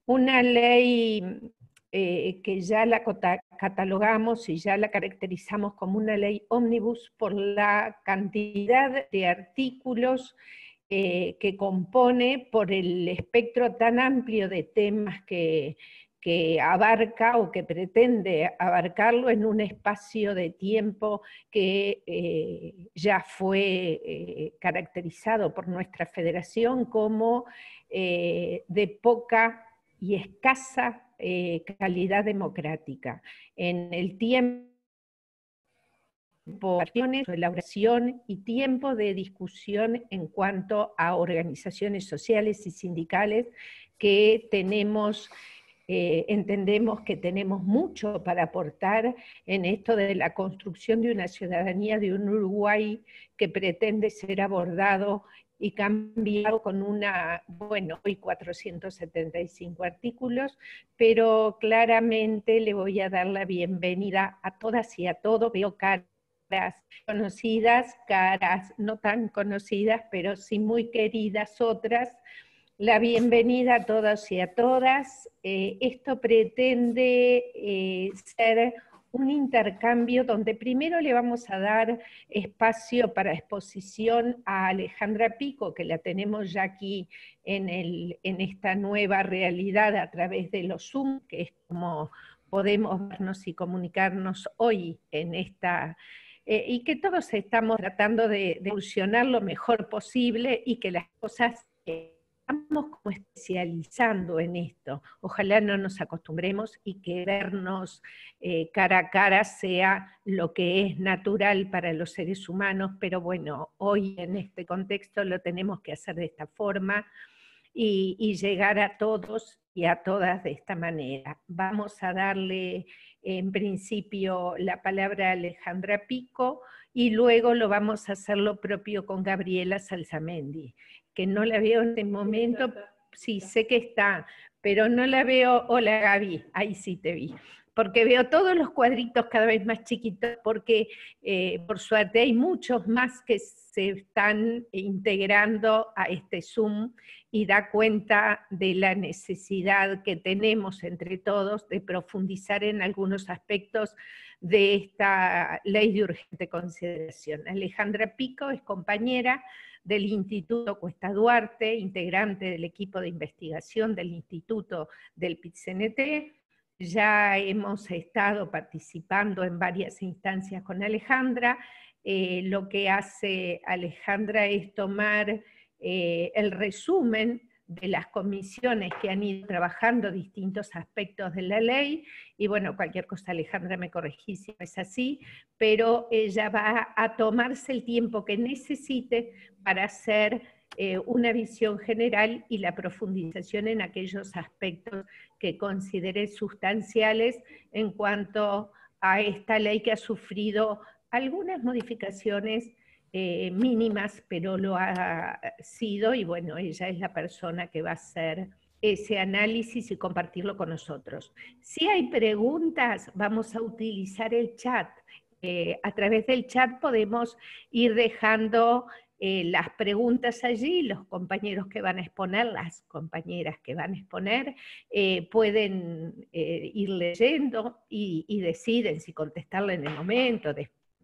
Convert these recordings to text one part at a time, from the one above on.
Una ley que ya la catalogamos y ya la caracterizamos como una ley ómnibus por la cantidad de artículos que compone, por el espectro tan amplio de temas que abarca o que pretende abarcarlo en un espacio de tiempo que ya fue caracterizado por nuestra federación como de poca y escasa calidad democrática. En el tiempo, elaboración y tiempo de discusión en cuanto a organizaciones sociales y sindicales que tenemos, entendemos que tenemos mucho para aportar en esto de la construcción de una ciudadanía de un Uruguay que pretende ser abordado y cambiado con hoy 475 artículos, pero claramente le voy a dar la bienvenida a todas y a todos. Veo caras conocidas, caras no tan conocidas, pero sí muy queridas otras. La bienvenida a todos y a todas. Esto pretende ser un intercambio donde primero le vamos a dar espacio para exposición a Alejandra Pico, que la tenemos ya aquí en esta nueva realidad a través de los Zoom, que es como podemos vernos y comunicarnos hoy en esta y que todos estamos tratando de evolucionar lo mejor posible y que las cosas estamos como especializando en esto. Ojalá no nos acostumbremos y que vernos cara a cara sea lo que es natural para los seres humanos, pero bueno, hoy en este contexto lo tenemos que hacer de esta forma y llegar a todos y a todas de esta manera. Vamos a darle en principio la palabra a Alejandra Pico y luego lo vamos a hacer lo propio con Gabriela Salsamendi, que no la veo en este momento, sí, sé que está, pero no la veo. Hola Gaby, ahí sí te vi. Porque veo todos los cuadritos cada vez más chiquitos, porque por suerte hay muchos más que se están integrando a este Zoom y da cuenta de la necesidad que tenemos entre todos de profundizar en algunos aspectos de esta ley de urgente consideración. Alejandra Pico es compañera del Instituto Cuesta Duarte, integrante del equipo de investigación del Instituto del PIT-CNT. Ya hemos estado participando en varias instancias con Alejandra. Lo que hace Alejandra es tomar el resumen de las comisiones que han ido trabajando distintos aspectos de la ley, y bueno, cualquier cosa Alejandra me corregí si no es así, pero ella va a tomarse el tiempo que necesite para hacer una visión general y la profundización en aquellos aspectos que considere sustanciales en cuanto a esta ley que ha sufrido algunas modificaciones mínimas, pero lo ha sido, y bueno, ella es la persona que va a hacer ese análisis y compartirlo con nosotros. Si hay preguntas, vamos a utilizar el chat. A través del chat podemos ir dejando las preguntas allí, los compañeros que van a exponer, las compañeras que van a exponer, pueden ir leyendo y deciden si contestarle en el momento,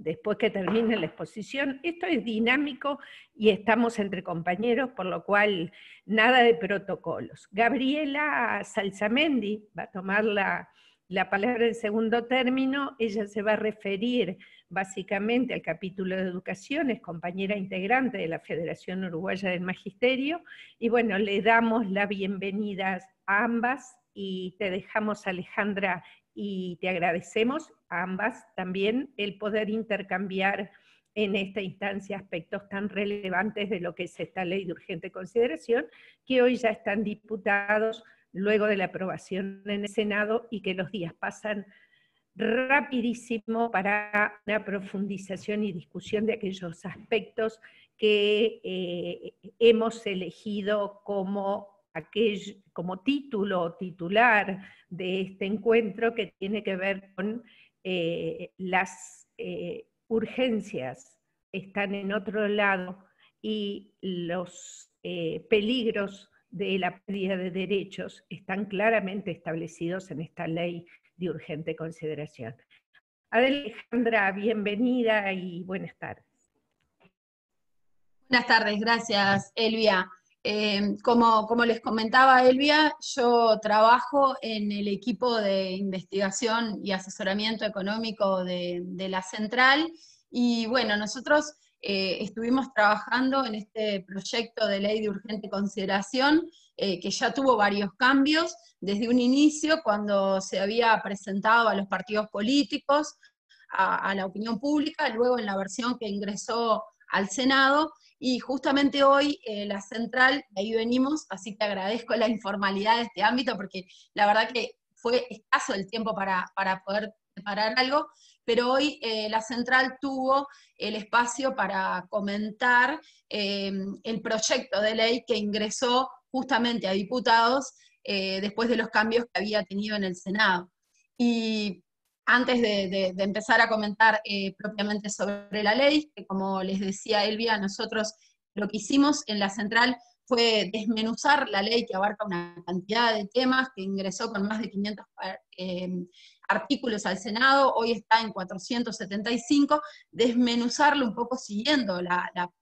después que termine la exposición. Esto es dinámico y estamos entre compañeros, por lo cual nada de protocolos. Gabriela Salsamendi va a tomar la palabra en segundo término. Ella se va a referir básicamente al capítulo de educación, es compañera integrante de la Federación Uruguaya del Magisterio, y bueno, le damos la bienvenida a ambas, y te dejamos, Alejandra, y te agradecemos a ambas también el poder intercambiar en esta instancia aspectos tan relevantes de lo que es esta ley de urgente consideración, que hoy ya están diputados luego de la aprobación en el Senado, y que los días pasan rapidísimo para una profundización y discusión de aquellos aspectos que hemos elegido como título o titular de este encuentro, que tiene que ver con las urgencias están en otro lado y los peligros de la pérdida de derechos están claramente establecidos en esta ley de urgente consideración. Alejandra, bienvenida y buenas tardes. Buenas tardes, gracias, Elvia. Como les comentaba Elvia, yo trabajo en el equipo de investigación y asesoramiento económico de la central, y bueno, nosotros estuvimos trabajando en este proyecto de ley de urgente consideración, que ya tuvo varios cambios, desde un inicio, cuando se había presentado a los partidos políticos, a la opinión pública, luego en la versión que ingresó al Senado, y justamente hoy la central, de ahí venimos, así que agradezco la informalidad de este ámbito, porque la verdad que fue escaso el tiempo para poder preparar algo, pero hoy la central tuvo el espacio para comentar el proyecto de ley que ingresó justamente a diputados después de los cambios que había tenido en el Senado. Y antes de empezar a comentar propiamente sobre la ley, que como les decía Elvia, nosotros lo que hicimos en la central fue desmenuzar la ley, que abarca una cantidad de temas, que ingresó con más de 500 artículos al Senado, hoy está en 475, desmenuzarlo un poco siguiendo la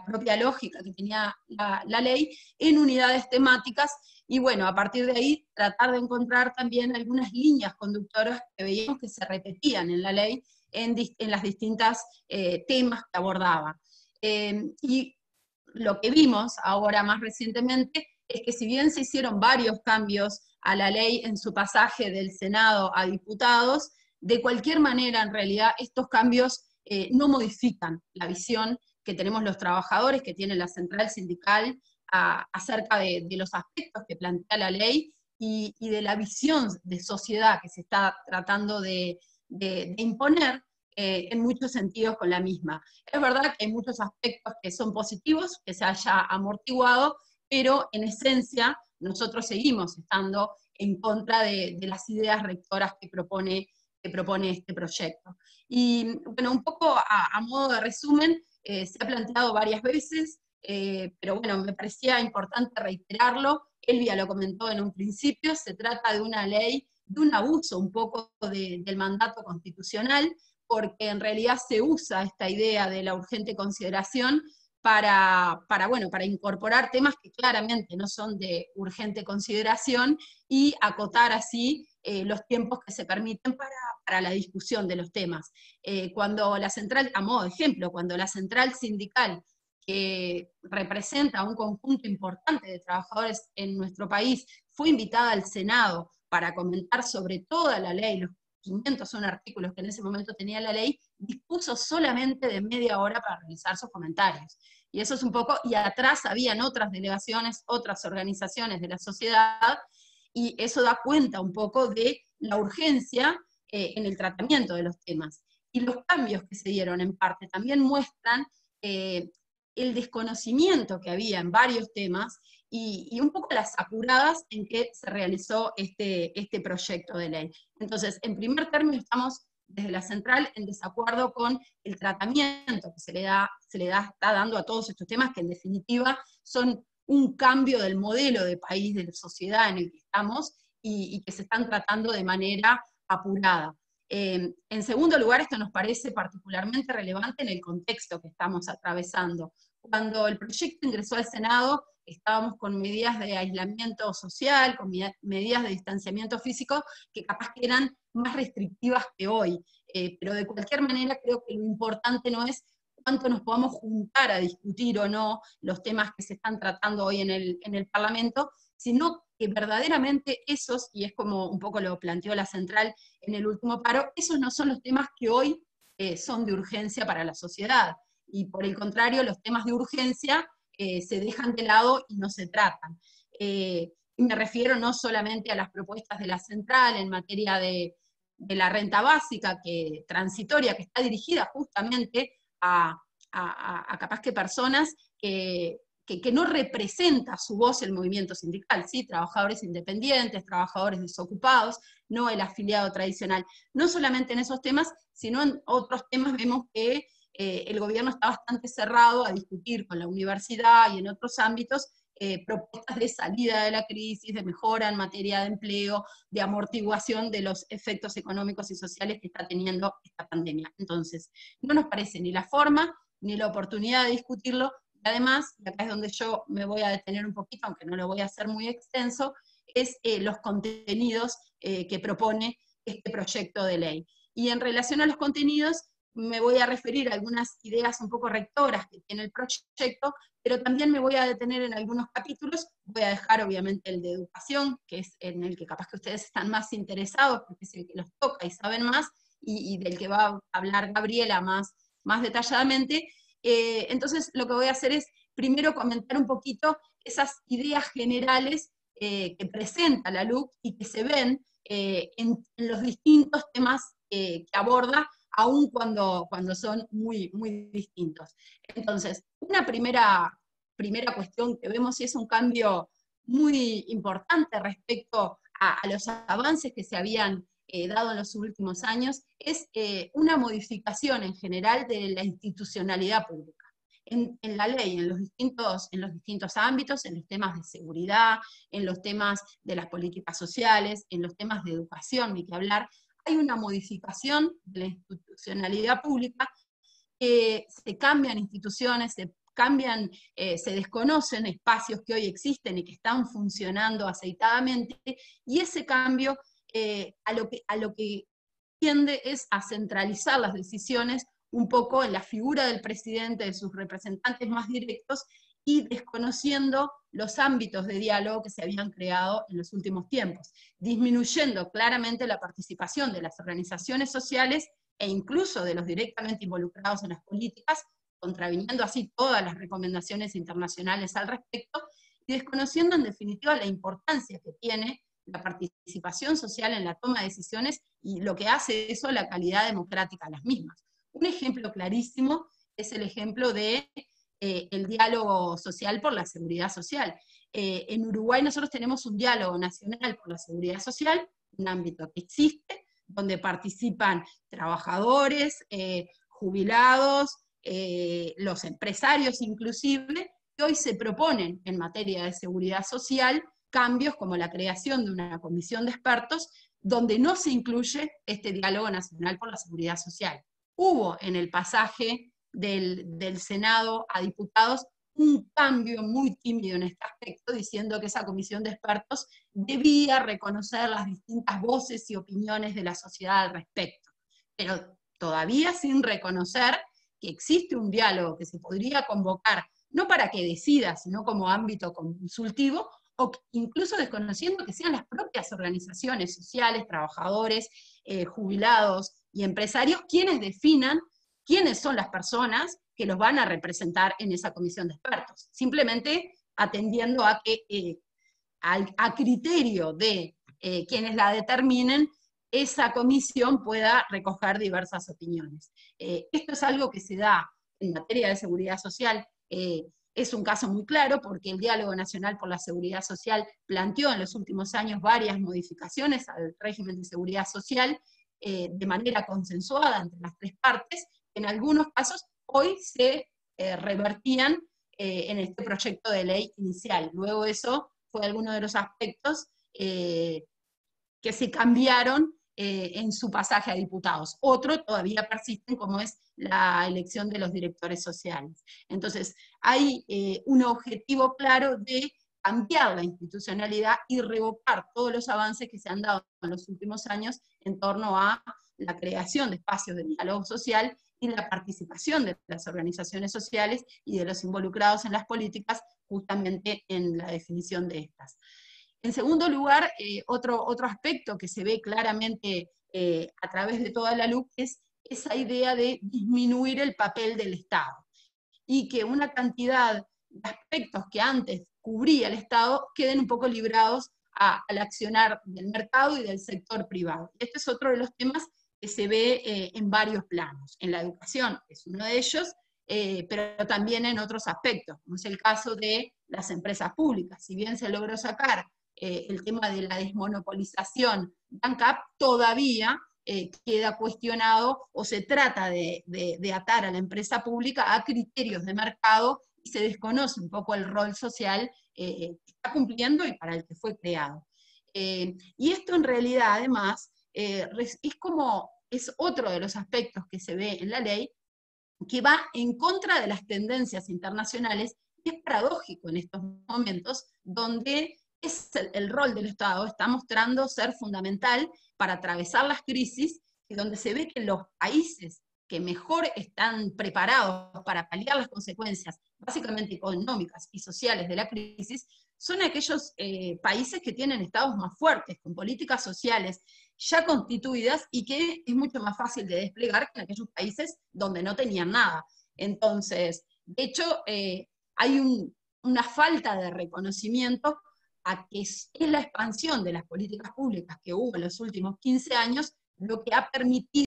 propia lógica que tenía la ley en unidades temáticas, y bueno, a partir de ahí tratar de encontrar también algunas líneas conductoras que veíamos que se repetían en la ley en las distintas temas que abordaba. Y lo que vimos ahora más recientemente es que si bien se hicieron varios cambios a la ley en su pasaje del Senado a diputados, de cualquier manera en realidad estos cambios no modifican la visión que tenemos los trabajadores, que tiene la central sindical, acerca de los aspectos que plantea la ley y de la visión de sociedad que se está tratando de imponer en muchos sentidos con la misma. Es verdad que hay muchos aspectos que son positivos, que se haya amortiguado, pero en esencia nosotros seguimos estando en contra de las ideas rectoras que propone este proyecto. Y bueno, un poco a modo de resumen, se ha planteado varias veces, pero bueno, me parecía importante reiterarlo. Elvia lo comentó en un principio, se trata de una ley, de un abuso un poco del mandato constitucional, porque en realidad se usa esta idea de la urgente consideración para incorporar temas que claramente no son de urgente consideración y acotar así los tiempos que se permiten para la discusión de los temas. Cuando la central, a modo de ejemplo, cuando la central sindical, que representa a un conjunto importante de trabajadores en nuestro país, fue invitada al Senado para comentar sobre toda la ley, los 501 artículos que en ese momento tenía la ley, dispuso solamente de media hora para realizar sus comentarios. Y eso es un poco, y atrás habían otras delegaciones, otras organizaciones de la sociedad, y eso da cuenta un poco de la urgencia en el tratamiento de los temas. Y los cambios que se dieron en parte también muestran el desconocimiento que había en varios temas y un poco las apuradas en que se realizó este proyecto de ley. Entonces, en primer término, estamos desde la central en desacuerdo con el tratamiento que se le está dando a todos estos temas, que en definitiva son un cambio del modelo de país, de la sociedad en el que estamos, y que se están tratando de manera apurada. En segundo lugar, esto nos parece particularmente relevante en el contexto que estamos atravesando. Cuando el proyecto ingresó al Senado, estábamos con medidas de aislamiento social, con medidas de distanciamiento físico, que capaz que eran más restrictivas que hoy. Pero de cualquier manera creo que lo importante no es cuánto nos podamos juntar a discutir o no los temas que se están tratando hoy en el Parlamento, sino que verdaderamente esos, y es como un poco lo planteó la central en el último paro, esos no son los temas que hoy son de urgencia para la sociedad. Y por el contrario, los temas de urgencia se dejan de lado y no se tratan. Y me refiero no solamente a las propuestas de la central en materia de la renta básica transitoria, que está dirigida justamente a capaz que personas que no representa su voz el movimiento sindical, ¿sí? Trabajadores independientes, trabajadores desocupados, no el afiliado tradicional. No solamente en esos temas, sino en otros temas vemos que el gobierno está bastante cerrado a discutir con la universidad y en otros ámbitos propuestas de salida de la crisis, de mejora en materia de empleo, de amortiguación de los efectos económicos y sociales que está teniendo esta pandemia. Entonces, no nos parece ni la forma, ni la oportunidad de discutirlo, y además, y acá es donde yo me voy a detener un poquito, aunque no lo voy a hacer muy extenso, es los contenidos que propone este proyecto de ley. Y en relación a los contenidos, me voy a referir a algunas ideas un poco rectoras que tiene el proyecto, pero también me voy a detener en algunos capítulos. Voy a dejar obviamente el de educación, que es en el que capaz que ustedes están más interesados, porque es el que los toca y saben más, y del que va a hablar Gabriela más detalladamente. Entonces lo que voy a hacer es primero comentar un poquito esas ideas generales que presenta la LUC y que se ven en los distintos temas que aborda, aun cuando son muy, muy distintos. Entonces, una primera cuestión que vemos, y es un cambio muy importante respecto a los avances que se habían dado en los últimos años, es una modificación en general de la institucionalidad pública. En la ley, en los distintos ámbitos, en los temas de seguridad, en los temas de las políticas sociales, en los temas de educación, ni que hablar, hay una modificación de la institucionalidad pública, se cambian instituciones, se desconocen espacios que hoy existen y que están funcionando aceitadamente, y ese cambio a lo que tiende es a centralizar las decisiones un poco en la figura del presidente, de sus representantes más directos, y desconociendo los ámbitos de diálogo que se habían creado en los últimos tiempos, disminuyendo claramente la participación de las organizaciones sociales e incluso de los directamente involucrados en las políticas, contraviniendo así todas las recomendaciones internacionales al respecto, y desconociendo en definitiva la importancia que tiene la participación social en la toma de decisiones y lo que hace eso la calidad democrática de las mismas. Un ejemplo clarísimo es el ejemplo de el diálogo social por la seguridad social. En Uruguay nosotros tenemos un diálogo nacional por la seguridad social, un ámbito que existe, donde participan trabajadores, jubilados, los empresarios inclusive, que hoy se proponen en materia de seguridad social cambios como la creación de una comisión de expertos donde no se incluye este diálogo nacional por la seguridad social. Hubo en el pasaje del Senado a diputados un cambio muy tímido en este aspecto, diciendo que esa comisión de expertos debía reconocer las distintas voces y opiniones de la sociedad al respecto, pero todavía sin reconocer que existe un diálogo que se podría convocar, no para que decida, sino como ámbito consultivo, o incluso desconociendo que sean las propias organizaciones sociales, trabajadores, jubilados y empresarios quienes definan quiénes son las personas que los van a representar en esa comisión de expertos, simplemente atendiendo a que a criterio de quienes la determinen, esa comisión pueda recoger diversas opiniones. Esto es algo que se da en materia de seguridad social, es un caso muy claro porque el Diálogo Nacional por la Seguridad Social planteó en los últimos años varias modificaciones al régimen de seguridad social de manera consensuada entre las tres partes, en algunos casos hoy se revertían en este proyecto de ley inicial. Luego eso fue alguno de los aspectos que se cambiaron en su pasaje a diputados. Otro todavía persisten, como es la elección de los directores sociales. Entonces, hay un objetivo claro de cambiar la institucionalidad y revocar todos los avances que se han dado en los últimos años en torno a la creación de espacios de diálogo social y la participación de las organizaciones sociales y de los involucrados en las políticas, justamente en la definición de estas. En segundo lugar, otro aspecto que se ve claramente a través de toda la LUC es esa idea de disminuir el papel del Estado y que una cantidad de aspectos que antes cubría el Estado queden un poco librados al accionar del mercado y del sector privado. Este es otro de los temas que se ve en varios planos. En la educación es uno de ellos, pero también en otros aspectos, como es el caso de las empresas públicas. Si bien se logró sacar el tema de la desmonopolización de ANCAP, todavía queda cuestionado o se trata de atar a la empresa pública a criterios de mercado y se desconoce un poco el rol social que está cumpliendo y para el que fue creado. Y esto en realidad, además, es otro de los aspectos que se ve en la ley, que va en contra de las tendencias internacionales, y es paradójico en estos momentos, donde el rol del Estado está mostrando ser fundamental para atravesar las crisis, y donde se ve que los países que mejor están preparados para paliar las consecuencias, básicamente económicas y sociales de la crisis, son aquellos países que tienen estados más fuertes, con políticas sociales ya constituidas y que es mucho más fácil de desplegar que en aquellos países donde no tenían nada. Entonces, de hecho, hay una falta de reconocimiento a que es la expansión de las políticas públicas que hubo en los últimos 15 años lo que ha permitido.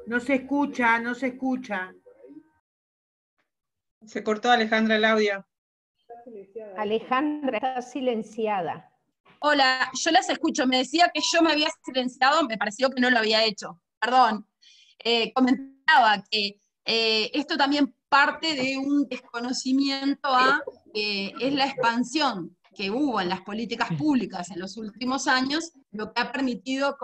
No se escucha, no se escucha. Se cortó, Alejandra, el audio. Alejandra está silenciada. Hola, yo las escucho. Me decía que yo me había silenciado, me pareció que no lo había hecho. Perdón. Comentaba que esto también parte de un desconocimiento es la expansión que hubo en las políticas públicas en los últimos años, lo que ha permitido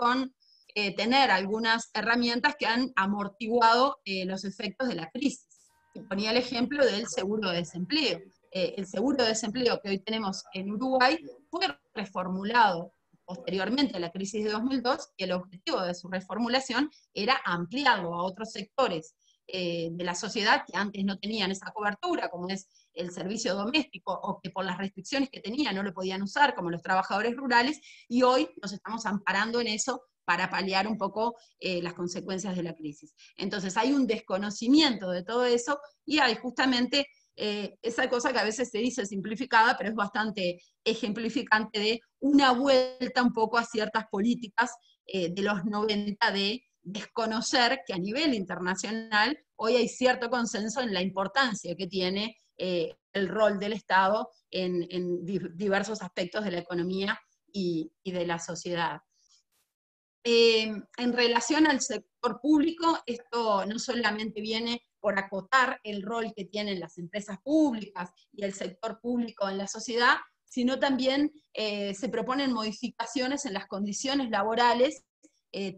tener algunas herramientas que han amortiguado los efectos de la crisis. Y ponía el ejemplo del seguro de desempleo. El seguro de desempleo que hoy tenemos en Uruguay fue reformulado posteriormente a la crisis de 2002, y el objetivo de su reformulación era ampliarlo a otros sectores de la sociedad que antes no tenían esa cobertura, como es el servicio doméstico, o que por las restricciones que tenía no lo podían usar, como los trabajadores rurales, y hoy nos estamos amparando en eso para paliar un poco las consecuencias de la crisis. Entonces hay un desconocimiento de todo eso, y hay justamente esa cosa que a veces se dice simplificada, pero es bastante ejemplificante de una vuelta un poco a ciertas políticas de los 90 de desconocer que a nivel internacional hoy hay cierto consenso en la importancia que tiene el rol del Estado en diversos aspectos de la economía y de la sociedad. En relación al sector público, esto no solamente viene por acotar el rol que tienen las empresas públicas y el sector público en la sociedad, sino también se proponen modificaciones en las condiciones laborales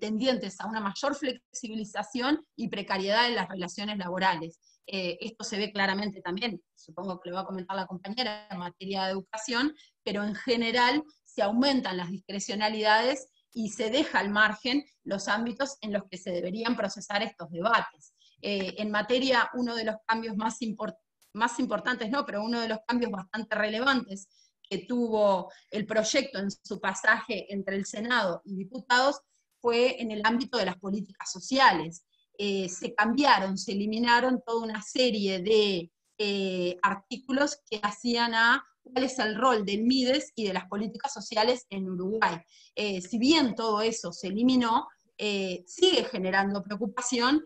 tendientes a una mayor flexibilización y precariedad en las relaciones laborales. Esto se ve claramente también, supongo que lo va a comentar la compañera, en materia de educación, pero en general se aumentan las discrecionalidades y se deja al margen los ámbitos en los que se deberían procesar estos debates. En materia, uno de los cambios más importantes, no, pero uno de los cambios bastante relevantes que tuvo el proyecto en su pasaje entre el Senado y diputados fue en el ámbito de las políticas sociales. Se cambiaron, se eliminaron toda una serie de artículos que hacían a cuál es el rol del MIDES y de las políticas sociales en Uruguay. Si bien todo eso se eliminó, sigue generando preocupación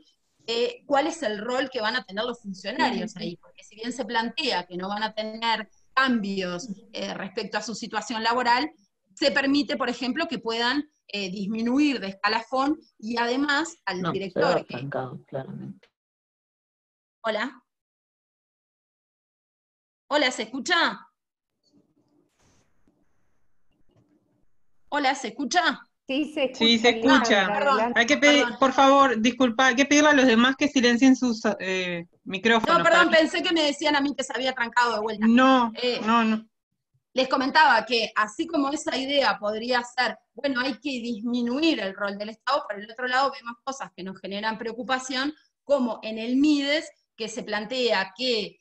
cuál es el rol que van a tener los funcionarios ahí, porque si bien se plantea que no van a tener cambios respecto a su situación laboral, se permite, por ejemplo, que puedan disminuir de escalafón, y además al director... claramente. Hola. Hola, ¿se escucha? Hola, ¿se escucha? Sí, se escucha. Sí, se escucha. Perdón, Hay que pedir, por favor, disculpa, hay que pedirle a los demás que silencien sus micrófonos. No, perdón, pensé que me decían a mí que se había trancado de vuelta. No. Les comentaba que así como esa idea podría ser, bueno, hay que disminuir el rol del Estado, por el otro lado vemos cosas que nos generan preocupación, como en el MIDES, que se plantea que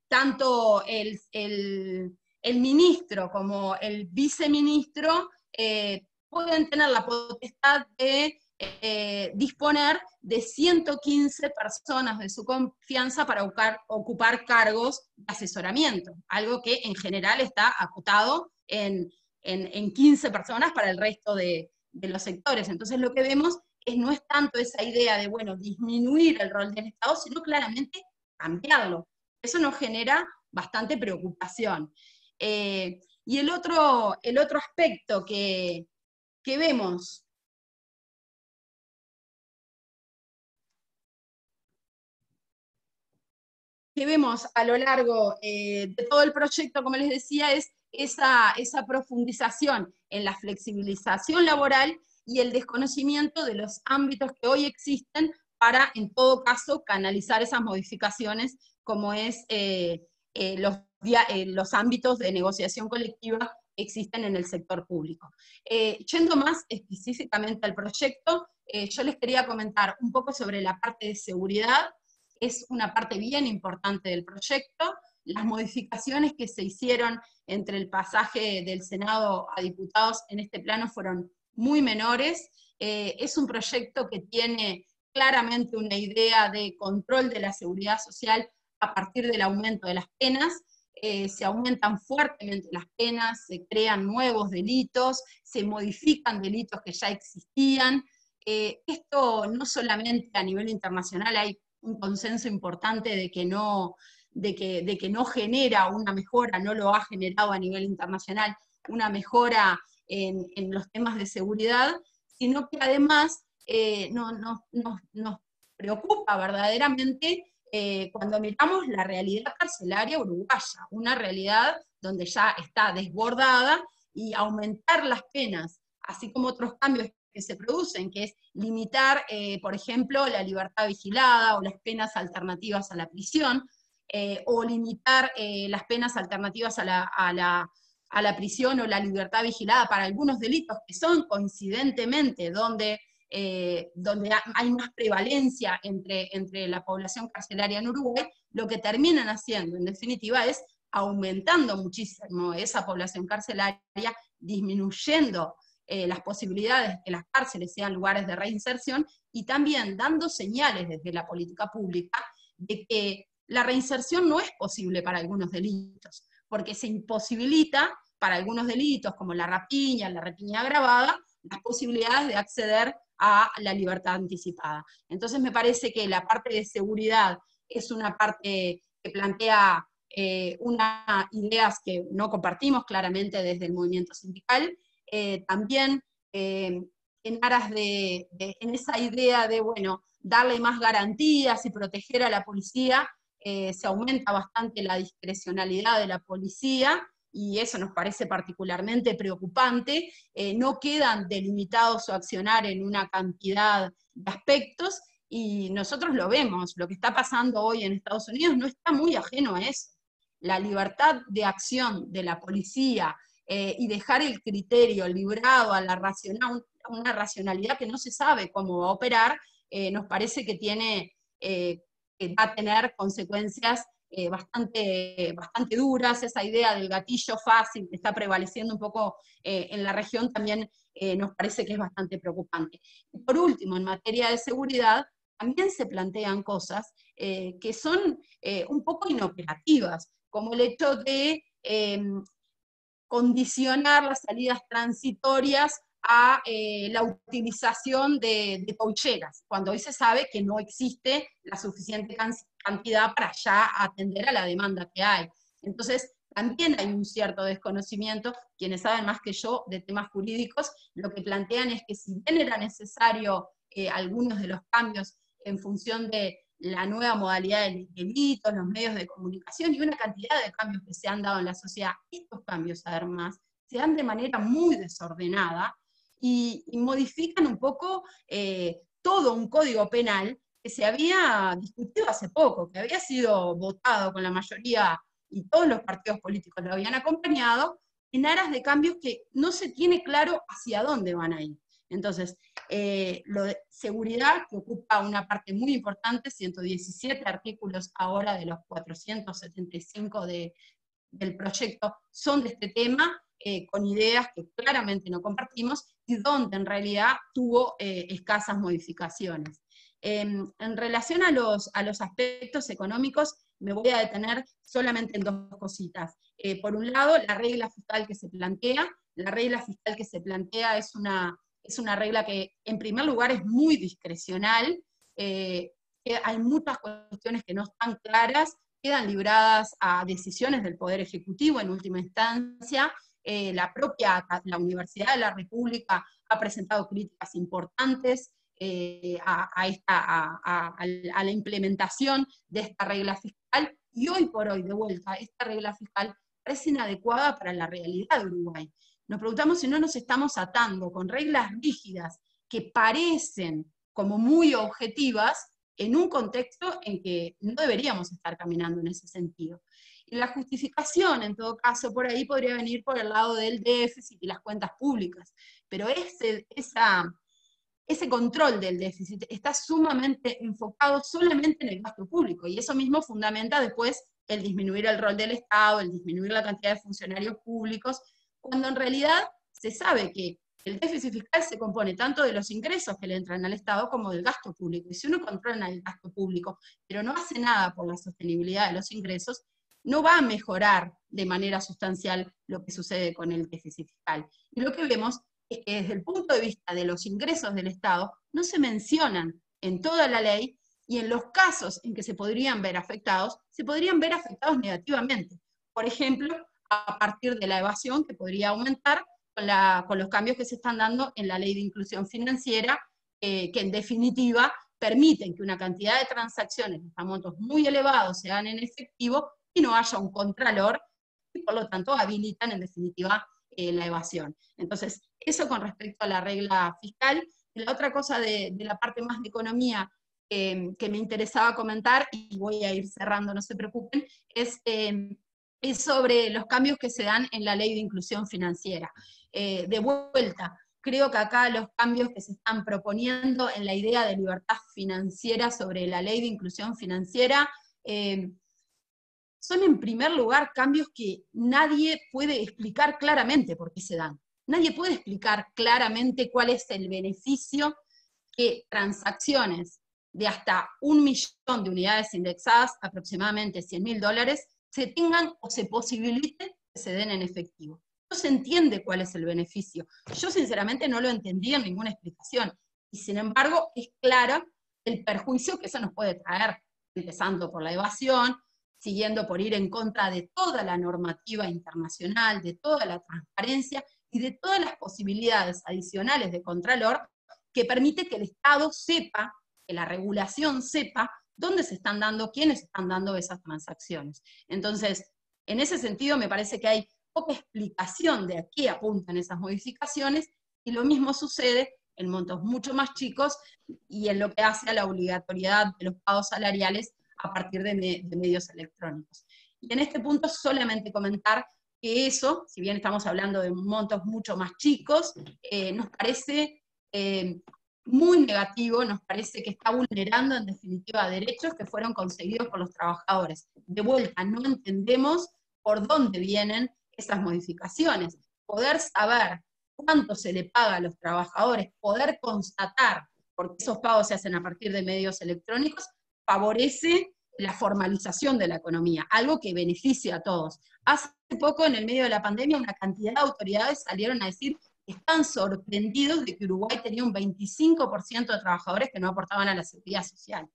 tanto el ministro como el viceministro pueden tener la potestad de disponer de 115 personas de su confianza para ocupar cargos de asesoramiento, algo que en general está acotado en 15 personas para el resto de los sectores. Entonces lo que vemos no es tanto esa idea de, bueno, disminuir el rol del Estado, sino claramente cambiarlo. Eso nos genera bastante preocupación. Y el otro aspecto que vemos a lo largo de todo el proyecto, como les decía, es esa profundización en la flexibilización laboral y el desconocimiento de los ámbitos que hoy existen para, en todo caso, canalizar esas modificaciones, como es los ámbitos de negociación colectiva que existen en el sector público. Yendo más específicamente al proyecto, yo les quería comentar un poco sobre la parte de seguridad. Es una parte bien importante del proyecto. Las modificaciones que se hicieron entre el pasaje del Senado a diputados en este plano fueron muy menores. Es un proyecto que tiene claramente una idea de control de la seguridad social a partir del aumento de las penas. Se aumentan fuertemente las penas, se crean nuevos delitos, se modifican delitos que ya existían. Esto no solamente a nivel internacional, hay un consenso importante de que no genera una mejora, no lo ha generado a nivel internacional, una mejora en los temas de seguridad, sino que además nos preocupa verdaderamente cuando miramos la realidad carcelaria uruguaya, una realidad donde ya está desbordada, y aumentar las penas, así como otros cambios que se producen, que es limitar, por ejemplo, la libertad vigilada o las penas alternativas a la prisión, o limitar las penas alternativas a la prisión o la libertad vigilada para algunos delitos que son coincidentemente donde hay más prevalencia entre la población carcelaria en Uruguay. Lo que terminan haciendo, en definitiva, es aumentando muchísimo esa población carcelaria, disminuyendo las posibilidades de que las cárceles sean lugares de reinserción, y también dando señales desde la política pública de que la reinserción no es posible para algunos delitos, porque se imposibilita para algunos delitos como la rapiña agravada, las posibilidades de acceder a la libertad anticipada. Entonces me parece que la parte de seguridad es una parte que plantea unas ideas que no compartimos claramente desde el movimiento sindical. También en aras en esa idea de, bueno, darle más garantías y proteger a la policía, se aumenta bastante la discrecionalidad de la policía, y eso nos parece particularmente preocupante. No quedan delimitados su accionar en una cantidad de aspectos, y nosotros lo vemos, lo que está pasando hoy en Estados Unidos no está muy ajeno a eso. La libertad de acción de la policía, y dejar el criterio librado a una racionalidad que no se sabe cómo va a operar, nos parece que que va a tener consecuencias bastante duras. Esa idea del gatillo fácil que está prevaleciendo un poco en la región también nos parece que es bastante preocupante. Y por último, en materia de seguridad, también se plantean cosas que son un poco inoperativas, como el hecho de condicionar las salidas transitorias a la utilización de cocheras, cuando hoy se sabe que no existe la suficiente cantidad para ya atender a la demanda que hay. Entonces, también hay un cierto desconocimiento, quienes saben más que yo de temas jurídicos, lo que plantean es que si bien era necesario algunos de los cambios en función de la nueva modalidad de delitos, los medios de comunicación y una cantidad de cambios que se han dado en la sociedad, estos cambios además se dan de manera muy desordenada y modifican un poco todo un código penal que se había discutido hace poco, que había sido votado con la mayoría y todos los partidos políticos lo habían acompañado, en aras de cambios que no se tiene claro hacia dónde van a ir. Entonces, lo de seguridad, que ocupa una parte muy importante, 117 artículos ahora de los 475 del proyecto son de este tema, con ideas que claramente no compartimos, y donde en realidad tuvo escasas modificaciones. En relación a los aspectos económicos, me voy a detener solamente en dos cositas. Por un lado, la regla fiscal que se plantea. La regla fiscal que se plantea es una regla que, en primer lugar, es muy discrecional. que hay muchas cuestiones que no están claras, quedan libradas a decisiones del Poder Ejecutivo en última instancia. La Universidad de la República ha presentado críticas importantes a la implementación de esta regla fiscal, y hoy por hoy, de vuelta, esta regla fiscal parece inadecuada para la realidad de Uruguay. Nos preguntamos si no nos estamos atando con reglas rígidas que parecen como muy objetivas en un contexto en que no deberíamos estar caminando en ese sentido. Y la justificación, en todo caso, por ahí podría venir por el lado del déficit y las cuentas públicas, pero ese control del déficit está sumamente enfocado solamente en el gasto público, y eso mismo fundamenta después el disminuir el rol del Estado, el disminuir la cantidad de funcionarios públicos, cuando en realidad se sabe que el déficit fiscal se compone tanto de los ingresos que le entran al Estado como del gasto público. Y si uno controla el gasto público, pero no hace nada por la sostenibilidad de los ingresos, no va a mejorar de manera sustancial lo que sucede con el déficit fiscal. Y lo que vemos es que desde el punto de vista de los ingresos del Estado, no se mencionan en toda la ley, y en los casos en que se podrían ver afectados negativamente. Por ejemplo, a partir de la evasión, que podría aumentar con los cambios que se están dando en la ley de inclusión financiera, que en definitiva permiten que una cantidad de transacciones a montos muy elevados se hagan en efectivo y no haya un contralor, y por lo tanto habilitan en definitiva la evasión. Entonces, eso con respecto a la regla fiscal. Y la otra cosa de la parte más de economía que me interesaba comentar, y voy a ir cerrando, no se preocupen, es sobre los cambios que se dan en la ley de inclusión financiera. De vuelta, creo que acá los cambios que se están proponiendo en la idea de libertad financiera sobre la ley de inclusión financiera son en primer lugar cambios que nadie puede explicar claramente por qué se dan. Nadie puede explicar claramente cuál es el beneficio que transacciones de hasta 1 millón de unidades indexadas, aproximadamente $100.000, se tengan o se posibilite que se den en efectivo. No se entiende cuál es el beneficio. Yo sinceramente no lo entendí en ninguna explicación, y sin embargo es claro el perjuicio que eso nos puede traer, empezando por la evasión, siguiendo por ir en contra de toda la normativa internacional, de toda la transparencia y de todas las posibilidades adicionales de contralor que permite que el Estado sepa, que la regulación sepa dónde se están dando, quiénes están dando esas transacciones. Entonces, en ese sentido me parece que hay poca explicación de a qué apuntan esas modificaciones, y lo mismo sucede en montos mucho más chicos y en lo que hace a la obligatoriedad de los pagos salariales a partir de medios electrónicos. Y en este punto solamente comentar que eso, si bien estamos hablando de montos mucho más chicos, nos parece muy negativo, nos parece que está vulnerando en definitiva derechos que fueron conseguidos por los trabajadores. De vuelta, no entendemos por dónde vienen esas modificaciones. Poder saber cuánto se le paga a los trabajadores, poder constatar, porque esos pagos se hacen a partir de medios electrónicos, favorece la formalización de la economía, algo que beneficia a todos. Hace poco, en el medio de la pandemia, una cantidad de autoridades salieron a decir que están sorprendidos de que Uruguay tenía un 25% de trabajadores que no aportaban a la seguridad social.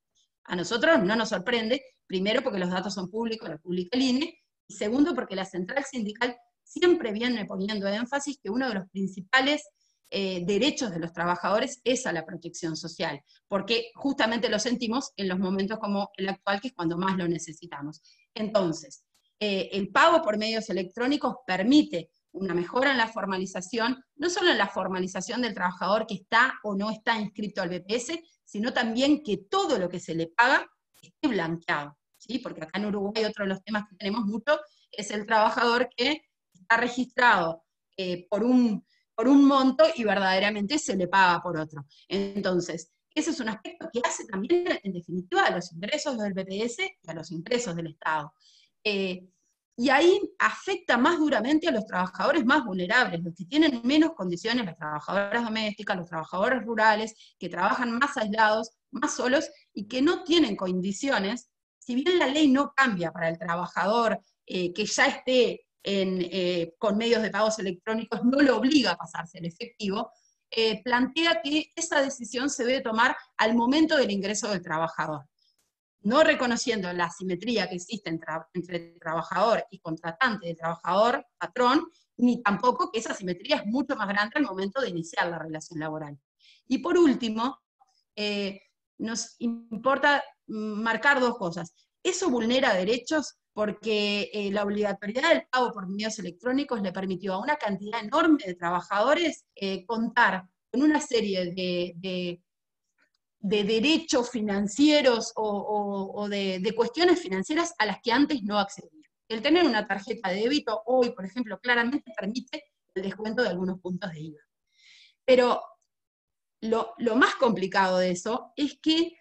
A nosotros no nos sorprende, primero porque los datos son públicos, los publica el INE, y segundo porque la central sindical siempre viene poniendo énfasis que uno de los principales derechos de los trabajadores es a la protección social, porque justamente lo sentimos en los momentos como el actual, que es cuando más lo necesitamos. Entonces, el pago por medios electrónicos permite una mejora en la formalización, no solo en la formalización del trabajador que está o no está inscrito al BPS, sino también que todo lo que se le paga esté blanqueado, ¿sí? Porque acá en Uruguay otro de los temas que tenemos mucho es el trabajador que está registrado por un monto y verdaderamente se le paga por otro. Entonces, ese es un aspecto que hace también, en definitiva, a los ingresos del BPS y a los ingresos del Estado. Y ahí afecta más duramente a los trabajadores más vulnerables, los que tienen menos condiciones, las trabajadoras domésticas, los trabajadores rurales, que trabajan más aislados, más solos, y que no tienen condiciones. Si bien la ley no cambia para el trabajador que ya esté con medios de pagos electrónicos, no lo obliga a pasarse el efectivo, plantea que esa decisión se debe tomar al momento del ingreso del trabajador. no reconociendo la asimetría que existe entre trabajador y contratante, de trabajador-patrón, ni tampoco que esa asimetría es mucho más grande al momento de iniciar la relación laboral. Y por último, nos importa marcar dos cosas. Eso vulnera derechos porque la obligatoriedad del pago por medios electrónicos le permitió a una cantidad enorme de trabajadores contar con una serie de derechos financieros o de cuestiones financieras a las que antes no accedían. El tener una tarjeta de débito hoy, por ejemplo, claramente permite el descuento de algunos puntos de IVA. Pero lo más complicado de eso es que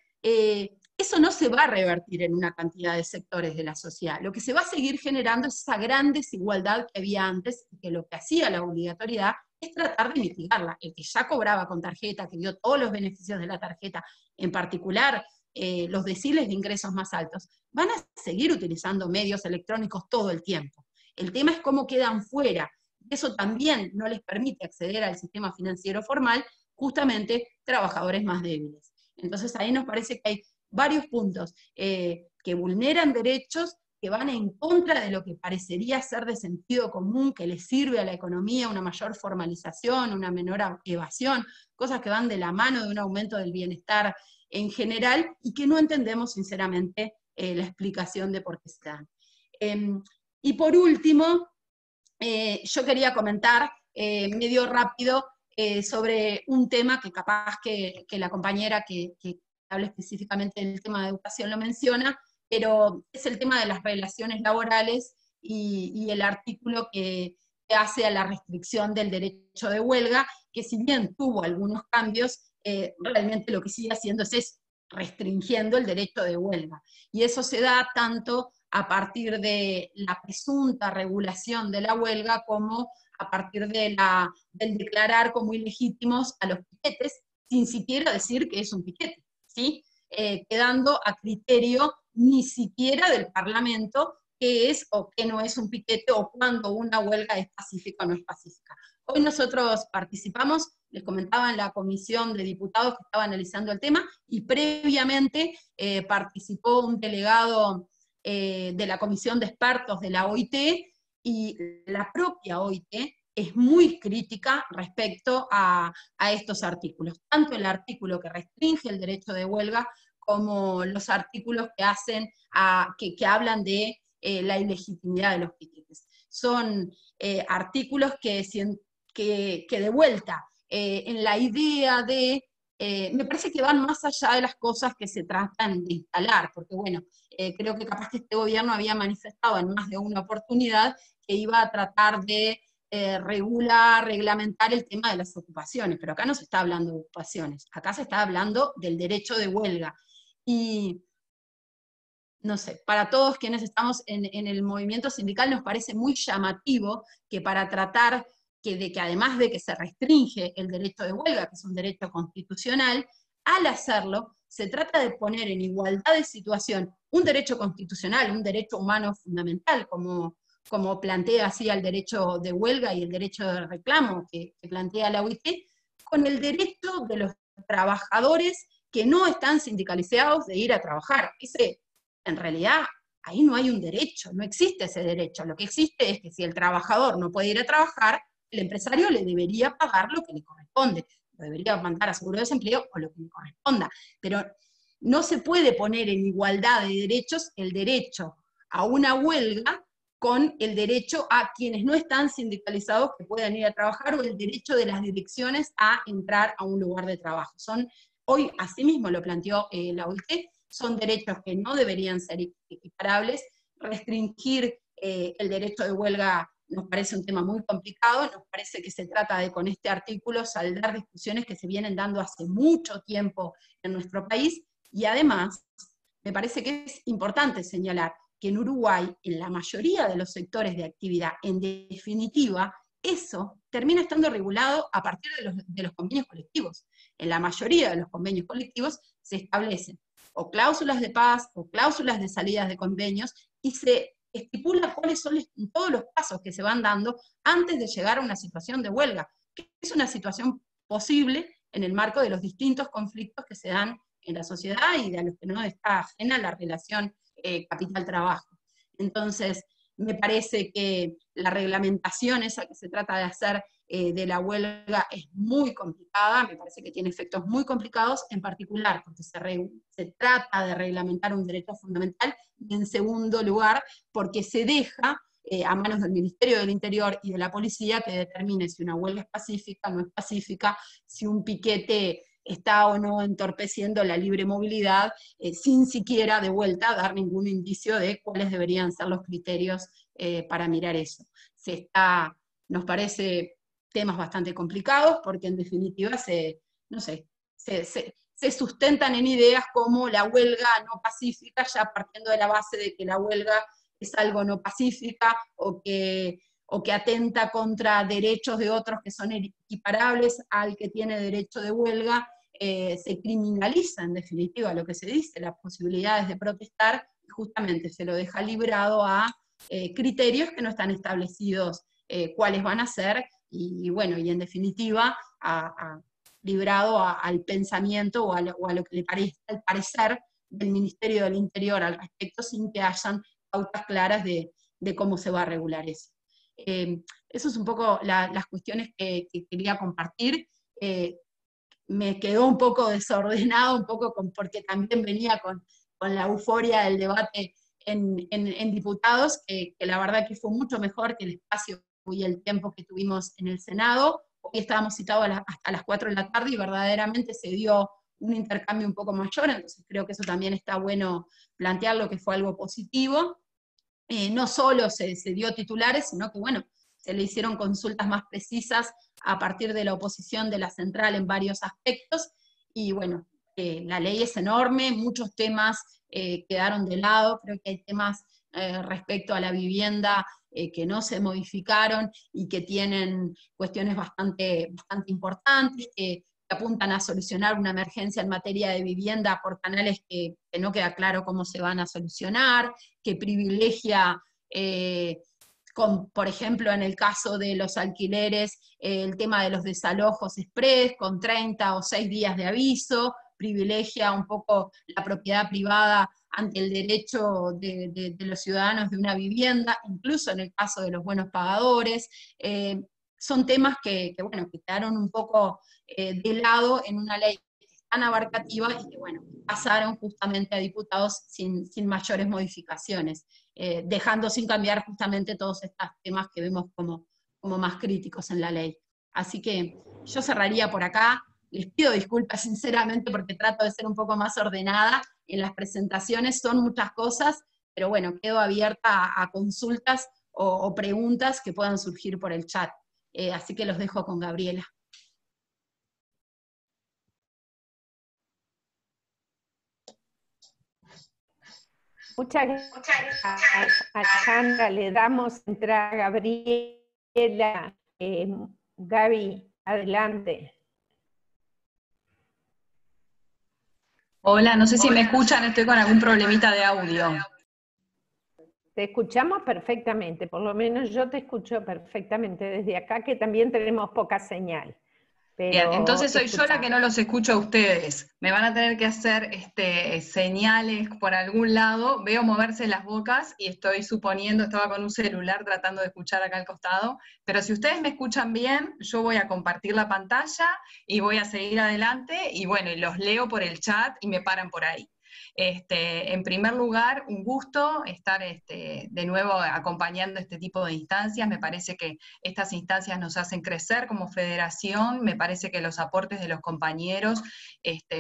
eso no se va a revertir en una cantidad de sectores de la sociedad. Lo que se va a seguir generando es esa gran desigualdad que había antes, y que lo que hacía la obligatoriedad es tratar de mitigarla. El que ya cobraba con tarjeta, que vio todos los beneficios de la tarjeta, en particular los deciles de ingresos más altos, van a seguir utilizando medios electrónicos todo el tiempo. El tema es cómo quedan fuera. Eso también no les permite acceder al sistema financiero formal, justamente trabajadores más débiles. Entonces ahí nos parece que hay varios puntos que vulneran derechos, que van en contra de lo que parecería ser de sentido común, que le sirve a la economía una mayor formalización, una menor evasión, cosas que van de la mano de un aumento del bienestar en general, y que no entendemos sinceramente la explicación de por qué se dan. Y por último, yo quería comentar medio rápido sobre un tema que capaz que la compañera que habla específicamente del tema de educación lo menciona, pero es el tema de las relaciones laborales y el artículo que hace a la restricción del derecho de huelga, que si bien tuvo algunos cambios, realmente lo que sigue haciendo es restringiendo el derecho de huelga. Y eso se da tanto a partir de la presunta regulación de la huelga como a partir del declarar como ilegítimos a los piquetes, sin siquiera decir que es un piquete, ¿sí? Quedando a criterio ni siquiera del Parlamento qué es o qué no es un piquete, o cuándo una huelga es pacífica o no es pacífica. Hoy nosotros participamos, les comentaba, en la comisión de diputados que estaba analizando el tema, y previamente participó un delegado de la comisión de expertos de la OIT, y la propia OIT es muy crítica respecto a estos artículos, tanto el artículo que restringe el derecho de huelga, como los artículos que hablan de la ilegitimidad de los piquetes. Son artículos que de vuelta, en la idea de, me parece que van más allá de las cosas que se tratan de instalar, porque bueno, creo que capaz que este gobierno había manifestado en más de una oportunidad que iba a tratar de regular, reglamentar el tema de las ocupaciones, pero acá no se está hablando de ocupaciones, acá se está hablando del derecho de huelga. Y no sé, para todos quienes estamos en el movimiento sindical nos parece muy llamativo que para tratar de que además de que se restringe el derecho de huelga, que es un derecho constitucional, al hacerlo se trata de poner en igualdad de situación un derecho constitucional, un derecho humano fundamental, como plantea así el derecho de huelga y el derecho de reclamo que plantea la OIT, con el derecho de los trabajadores que no están sindicalizados de ir a trabajar. En realidad, ahí no hay un derecho, no existe ese derecho. Lo que existe es que si el trabajador no puede ir a trabajar, el empresario le debería pagar lo que le corresponde, lo debería mandar a seguro de desempleo o lo que le corresponda. Pero no se puede poner en igualdad de derechos el derecho a una huelga con el derecho a quienes no están sindicalizados que puedan ir a trabajar, o el derecho de las direcciones a entrar a un lugar de trabajo. Hoy, asimismo lo planteó la OIT, son derechos que no deberían ser equiparables. Restringir el derecho de huelga nos parece un tema muy complicado, nos parece que se trata de, con este artículo, saldar discusiones que se vienen dando hace mucho tiempo en nuestro país, y además, me parece que es importante señalar que en Uruguay, en la mayoría de los sectores de actividad, en definitiva, eso termina estando regulado a partir de los convenios colectivos. En la mayoría de los convenios colectivos se establecen o cláusulas de paz o cláusulas de salidas de convenios, y se estipula cuáles son todos los pasos que se van dando antes de llegar a una situación de huelga, que es una situación posible en el marco de los distintos conflictos que se dan en la sociedad y de a los que no está ajena la relación capital-trabajo. Entonces, me parece que la reglamentación esa que se trata de hacer de la huelga es muy complicada, me parece que tiene efectos muy complicados, en particular porque se trata de reglamentar un derecho fundamental, y en segundo lugar, porque se deja a manos del Ministerio del Interior y de la policía que determine si una huelga es pacífica, no es pacífica, si un piquete está o no entorpeciendo la libre movilidad, sin siquiera de vuelta dar ningún indicio de cuáles deberían ser los criterios para mirar eso. Nos parece temas bastante complicados, porque en definitiva se sustentan en ideas como la huelga no pacífica, ya partiendo de la base de que la huelga es algo no pacífica, o que atenta contra derechos de otros que son equiparables al que tiene derecho de huelga. Se criminaliza en definitiva lo que se dice, las posibilidades de protestar, y justamente se lo deja librado a criterios que no están establecidos cuáles van a ser, y bueno, y en definitiva librado al pensamiento o a lo que le parece, al parecer del Ministerio del Interior al respecto, sin que hayan pautas claras de cómo se va a regular eso. Eso es un poco las cuestiones que quería compartir. Me quedó un poco desordenado, un poco porque también venía con la euforia del debate en diputados, que la verdad que fue mucho mejor que el espacio y el tiempo que tuvimos en el Senado. Hoy estábamos citados hasta las 4 de la tarde y verdaderamente se dio un intercambio un poco mayor, entonces creo que eso también está bueno plantearlo, que fue algo positivo. No solo se dio titulares, sino que bueno, se le hicieron consultas más precisas a partir de la oposición de la central en varios aspectos, y bueno, la ley es enorme, muchos temas quedaron de lado, creo que hay temas respecto a la vivienda que no se modificaron y que tienen cuestiones bastante importantes, que apuntan a solucionar una emergencia en materia de vivienda por canales que no queda claro cómo se van a solucionar, que privilegia, por ejemplo, en el caso de los alquileres, el tema de los desalojos express, con 30 o 6 días de aviso, privilegia un poco la propiedad privada ante el derecho de los ciudadanos de una vivienda, incluso en el caso de los buenos pagadores. Son temas que quedaron un poco de lado en una ley tan abarcativa y que bueno, pasaron justamente a diputados sin mayores modificaciones, dejando sin cambiar justamente todos estos temas que vemos como más críticos en la ley. Así que yo cerraría por acá. Les pido disculpas sinceramente porque trato de ser un poco más ordenada en las presentaciones, son muchas cosas, pero bueno, quedo abierta a consultas o preguntas que puedan surgir por el chat. Así que los dejo con Gabriela. Muchas gracias, Alejandra. Le damos entrada a Gabriela. Gaby, adelante. Hola, no sé si me escuchan, estoy con algún problemita de audio. Te escuchamos perfectamente, por lo menos yo te escucho perfectamente desde acá, que también tenemos poca señal. Pero bien, entonces soy yo la que no los escucho a ustedes. Me van a tener que hacer señales por algún lado. Veo moverse las bocas y estoy suponiendo, estaba con un celular tratando de escuchar acá al costado, pero si ustedes me escuchan bien, yo voy a compartir la pantalla y voy a seguir adelante, y bueno, y los leo por el chat y me paran por ahí. En primer lugar, un gusto estar de nuevo acompañando este tipo de instancias. Me parece que estas instancias nos hacen crecer como federación, me parece que los aportes de los compañeros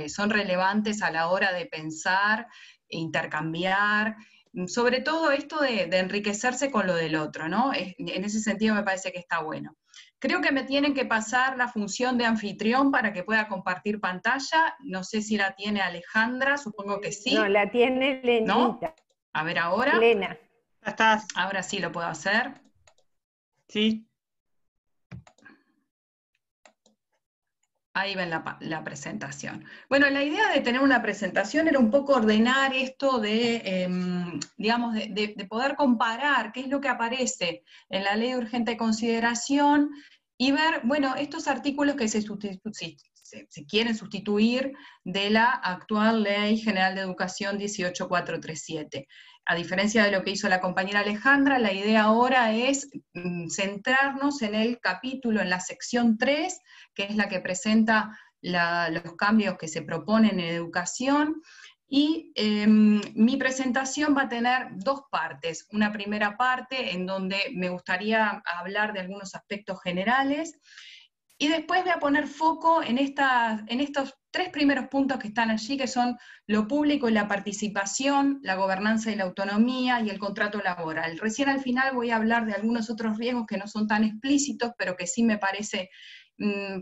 son relevantes a la hora de pensar, intercambiar, sobre todo esto de enriquecerse con lo del otro, ¿no? En ese sentido me parece que está bueno. Creo que me tienen que pasar la función de anfitrión para que pueda compartir pantalla. No sé si la tiene Alejandra, supongo que sí. No, la tiene Lenita. ¿No? A ver ahora. Elena. ¿Estás? Ahora sí lo puedo hacer. Sí. Ahí ven la presentación. Bueno, la idea de tener una presentación era un poco ordenar esto de, digamos, de poder comparar qué es lo que aparece en la ley de urgente consideración y ver, bueno, estos artículos que se quieren sustituir de la actual Ley General de Educación 18437. A diferencia de lo que hizo la compañera Alejandra, la idea ahora es centrarnos en el capítulo, en la sección 3, que es la que presenta los cambios que se proponen en educación, y mi presentación va a tener dos partes. Una primera parte en donde me gustaría hablar de algunos aspectos generales, y después voy a poner foco en estos 3 primeros puntos que están allí, que son lo público y la participación, la gobernanza y la autonomía, y el contrato laboral. Recién al final voy a hablar de algunos otros riesgos que no son tan explícitos, pero que sí me parece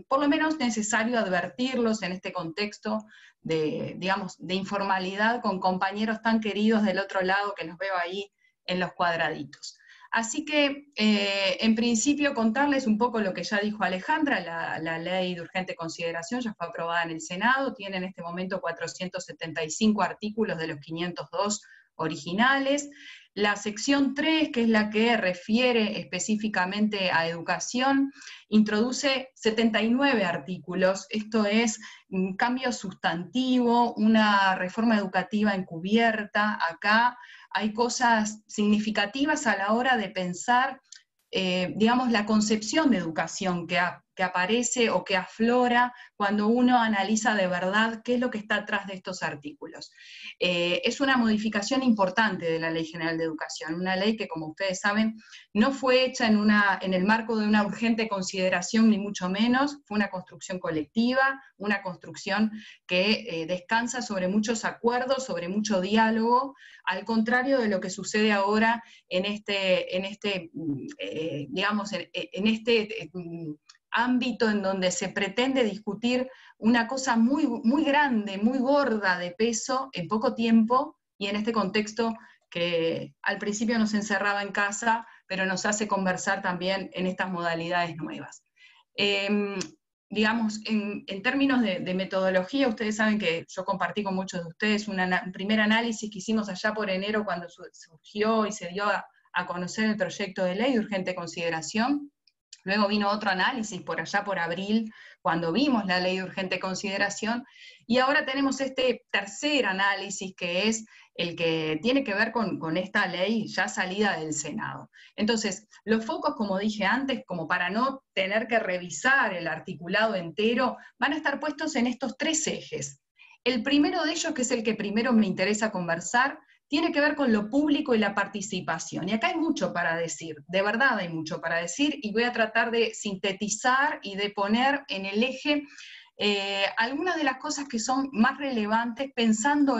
por lo menos necesario advertirlos en este contexto de, digamos, de informalidad con compañeros tan queridos del otro lado que los veo ahí en los cuadraditos. Así que, en principio, contarles un poco lo que ya dijo Alejandra. La ley de urgente consideración ya fue aprobada en el Senado, tiene en este momento 475 artículos de los 502 originales. La sección 3, que es la que refiere específicamente a educación, introduce 79 artículos. Esto es un cambio sustantivo, una reforma educativa encubierta. Acá hay cosas significativas a la hora de pensar, digamos, la concepción de educación que aparece o que aflora cuando uno analiza de verdad qué es lo que está atrás de estos artículos. Es una modificación importante de la Ley General de Educación, una ley que, como ustedes saben, no fue hecha en el marco de una urgente consideración, ni mucho menos. Fue una construcción colectiva, una construcción que descansa sobre muchos acuerdos, sobre mucho diálogo, al contrario de lo que sucede ahora en este ámbito en donde se pretende discutir una cosa muy, muy grande, muy gorda de peso en poco tiempo, y en este contexto que al principio nos encerraba en casa, pero nos hace conversar también en estas modalidades nuevas. Digamos, en términos de metodología, ustedes saben que yo compartí con muchos de ustedes un primer análisis que hicimos allá por enero cuando surgió y se dio a conocer el proyecto de ley de urgente consideración. Luego vino otro análisis por allá por abril, cuando vimos la ley de urgente consideración, y ahora tenemos este tercer análisis, que es el que tiene que ver con esta ley ya salida del Senado. Entonces, los focos, como dije antes, como para no tener que revisar el articulado entero, van a estar puestos en estos 3 ejes. El primero de ellos, que es el que primero me interesa conversar, tiene que ver con lo público y la participación. Y acá hay mucho para decir, de verdad hay mucho para decir, y voy a tratar de sintetizar y de poner en el eje algunas de las cosas que son más relevantes, pensando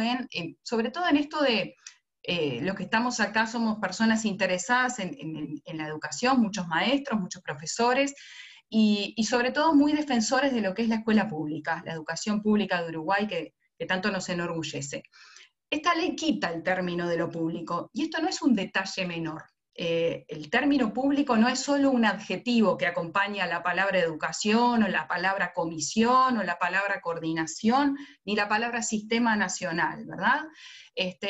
sobre todo en esto de los que estamos acá somos personas interesadas en la educación, muchos maestros, muchos profesores, y sobre todo muy defensores de lo que es la escuela pública, la educación pública de Uruguay, que tanto nos enorgullece. Esta ley quita el término de lo público, y esto no es un detalle menor. El término público no es solo un adjetivo que acompaña la palabra educación, o la palabra comisión, o la palabra coordinación, ni la palabra sistema nacional, ¿verdad?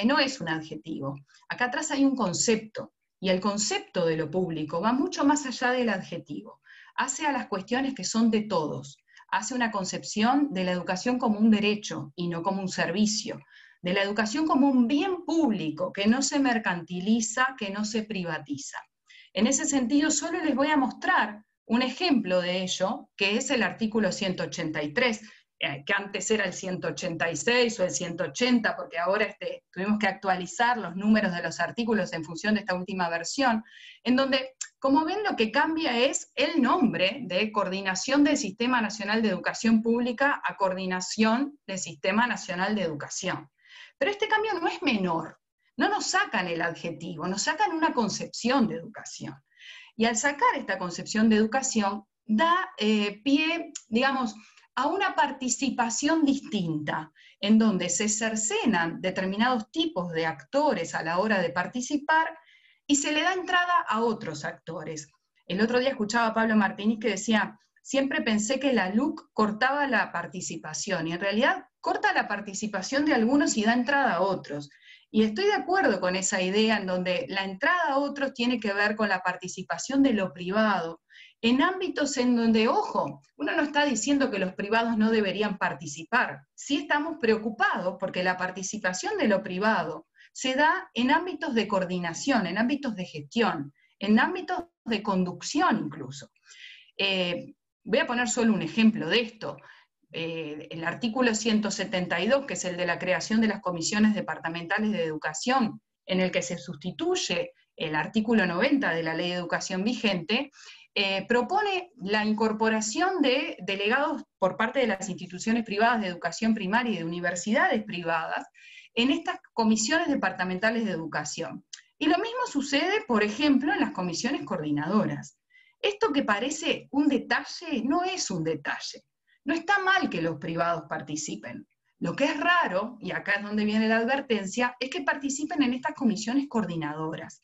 No es un adjetivo. Acá atrás hay un concepto, y el concepto de lo público va mucho más allá del adjetivo. Hace a las cuestiones que son de todos. Hace una concepción de la educación como un derecho y no como un servicio, de la educación como un bien público, que no se mercantiliza, que no se privatiza. En ese sentido, solo les voy a mostrar un ejemplo de ello, que es el artículo 183, que antes era el 186 o el 180, porque ahora tuvimos que actualizar los números de los artículos en función de esta última versión, en donde, como ven, lo que cambia es el nombre de Coordinación del Sistema Nacional de Educación Pública a Coordinación del Sistema Nacional de Educación. Pero este cambio no es menor, no nos sacan el adjetivo, nos sacan una concepción de educación. Y al sacar esta concepción de educación, da pie, digamos, a una participación distinta, en donde se cercenan determinados tipos de actores a la hora de participar, y se le da entrada a otros actores. El otro día escuchaba a Pablo Martínez que decía: siempre pensé que la LUC cortaba la participación, y en realidad corta la participación de algunos y da entrada a otros. Y estoy de acuerdo con esa idea en donde la entrada a otros tiene que ver con la participación de lo privado, en ámbitos en donde, ojo, uno no está diciendo que los privados no deberían participar, sí estamos preocupados porque la participación de lo privado se da en ámbitos de coordinación, en ámbitos de gestión, en ámbitos de conducción incluso. Voy a poner solo un ejemplo de esto. El artículo 172, que es el de la creación de las comisiones departamentales de educación, en el que se sustituye el artículo 90 de la Ley de Educación vigente, propone la incorporación de delegados por parte de las instituciones privadas de educación primaria y de universidades privadas en estas comisiones departamentales de educación. Y lo mismo sucede, por ejemplo, en las comisiones coordinadoras. Esto que parece un detalle, no es un detalle. No está mal que los privados participen. Lo que es raro, y acá es donde viene la advertencia, es que participen en estas comisiones coordinadoras.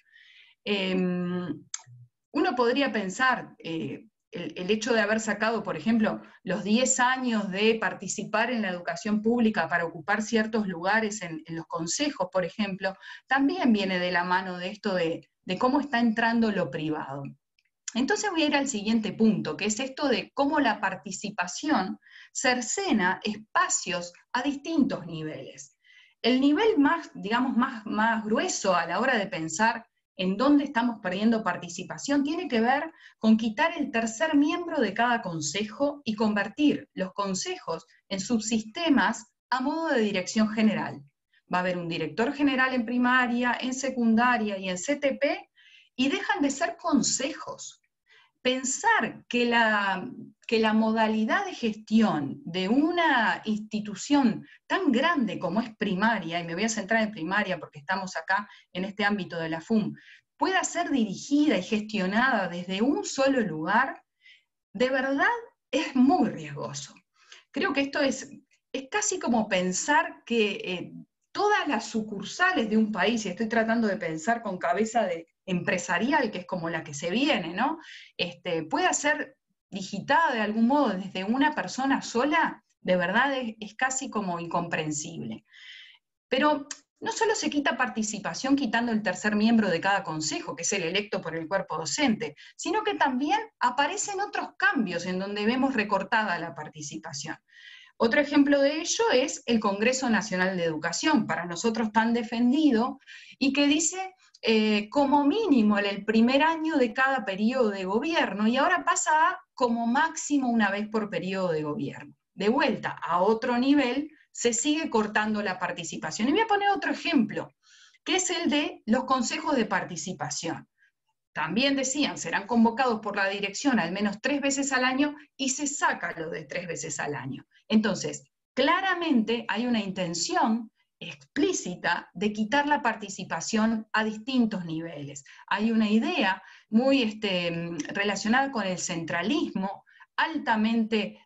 Uno podría pensar, el hecho de haber sacado, por ejemplo, los 10 años de participar en la educación pública para ocupar ciertos lugares en los consejos, por ejemplo, también viene de la mano de esto de cómo está entrando lo privado. Entonces voy a ir al siguiente punto, que es esto de cómo la participación cercena espacios a distintos niveles. El nivel más, digamos, más grueso a la hora de pensar en dónde estamos perdiendo participación tiene que ver con quitar el tercer miembro de cada consejo y convertir los consejos en subsistemas a modo de dirección general. Va a haber un director general en primaria, en secundaria y en CTP, y dejan de ser consejos. Pensar que la modalidad de gestión de una institución tan grande como es primaria, y me voy a centrar en primaria porque estamos acá en este ámbito de la FUM, pueda ser dirigida y gestionada desde un solo lugar, de verdad es muy riesgoso. Creo que esto es casi como pensar que todas las sucursales de un país, y estoy tratando de pensar con cabeza de empresarial, que es como la que se viene, ¿no? Pueda ser digitada de algún modo desde una persona sola, de verdad es casi como incomprensible. Pero no solo se quita participación quitando el tercer miembro de cada consejo, que es el electo por el cuerpo docente, sino que también aparecen otros cambios en donde vemos recortada la participación. Otro ejemplo de ello es el Congreso Nacional de Educación, para nosotros tan defendido, y que dice como mínimo el primer año de cada periodo de gobierno, y ahora pasa a como máximo una vez por periodo de gobierno. De vuelta a otro nivel, se sigue cortando la participación. Y voy a poner otro ejemplo, que es el de los consejos de participación. También decían, serán convocados por la dirección al menos 3 veces al año, y se saca lo de 3 veces al año. Entonces, claramente hay una intención explícita de quitar la participación a distintos niveles. Hay una idea muy relacionada con el centralismo, altamente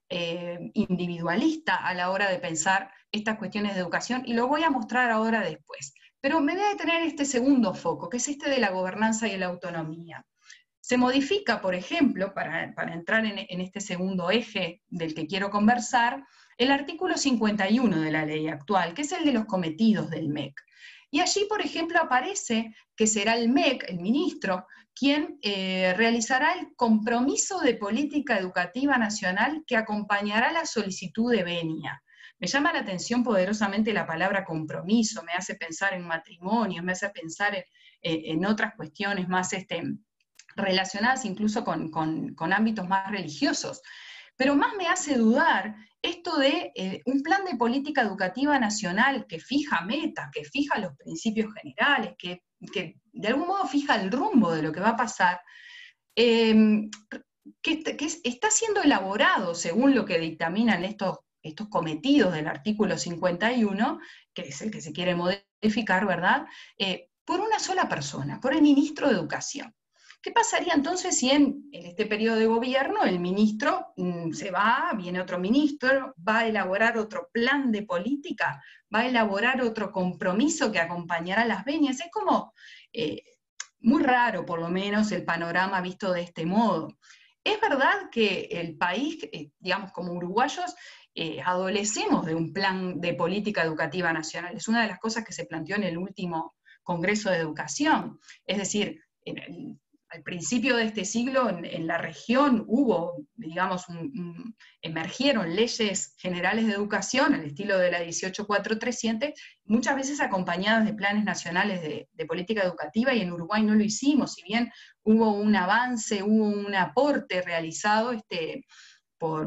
individualista a la hora de pensar estas cuestiones de educación, y lo voy a mostrar ahora después. Pero me voy a detener en este segundo foco, que es este de la gobernanza y la autonomía. Se modifica, por ejemplo, para entrar en este segundo eje del que quiero conversar, el artículo 51 de la ley actual, que es el de los cometidos del MEC. Y allí, por ejemplo, aparece que será el MEC, el ministro, quien realizará el compromiso de política educativa nacional que acompañará la solicitud de venia. Me llama la atención poderosamente la palabra compromiso, me hace pensar en matrimonio, me hace pensar en otras cuestiones más relacionadas incluso con ámbitos más religiosos. Pero más me hace dudar esto de un plan de política educativa nacional que fija metas, que fija los principios generales, que de algún modo fija el rumbo de lo que va a pasar, que está siendo elaborado según lo que dictaminan estos cometidos del artículo 51, que es el que se quiere modificar, ¿verdad?, por una sola persona, por el ministro de Educación. ¿Qué pasaría entonces si en este periodo de gobierno el ministro se va, viene otro ministro, va a elaborar otro plan de política, va a elaborar otro compromiso que acompañará las venias? Es como muy raro, por lo menos, el panorama visto de este modo. Es verdad que el país, digamos, como uruguayos, adolecemos de un plan de política educativa nacional. Es una de las cosas que se planteó en el último Congreso de Educación. Es decir, al principio de este siglo en la región hubo, digamos, emergieron leyes generales de educación al estilo de la 18437, muchas veces acompañadas de planes nacionales de política educativa, y en Uruguay no lo hicimos, si bien hubo un avance, hubo un aporte realizado,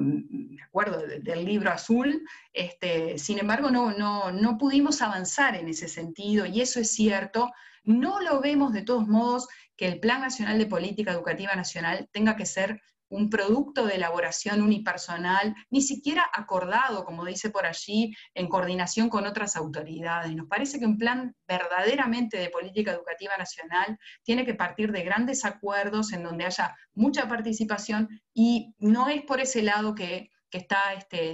me acuerdo del libro azul, sin embargo no pudimos avanzar en ese sentido, y eso es cierto. No lo vemos de todos modos que el Plan Nacional de Política Educativa Nacional tenga que ser un producto de elaboración unipersonal, ni siquiera acordado, como dice por allí, en coordinación con otras autoridades. Nos parece que un plan verdaderamente de política educativa nacional tiene que partir de grandes acuerdos en donde haya mucha participación, y no es por ese lado que está,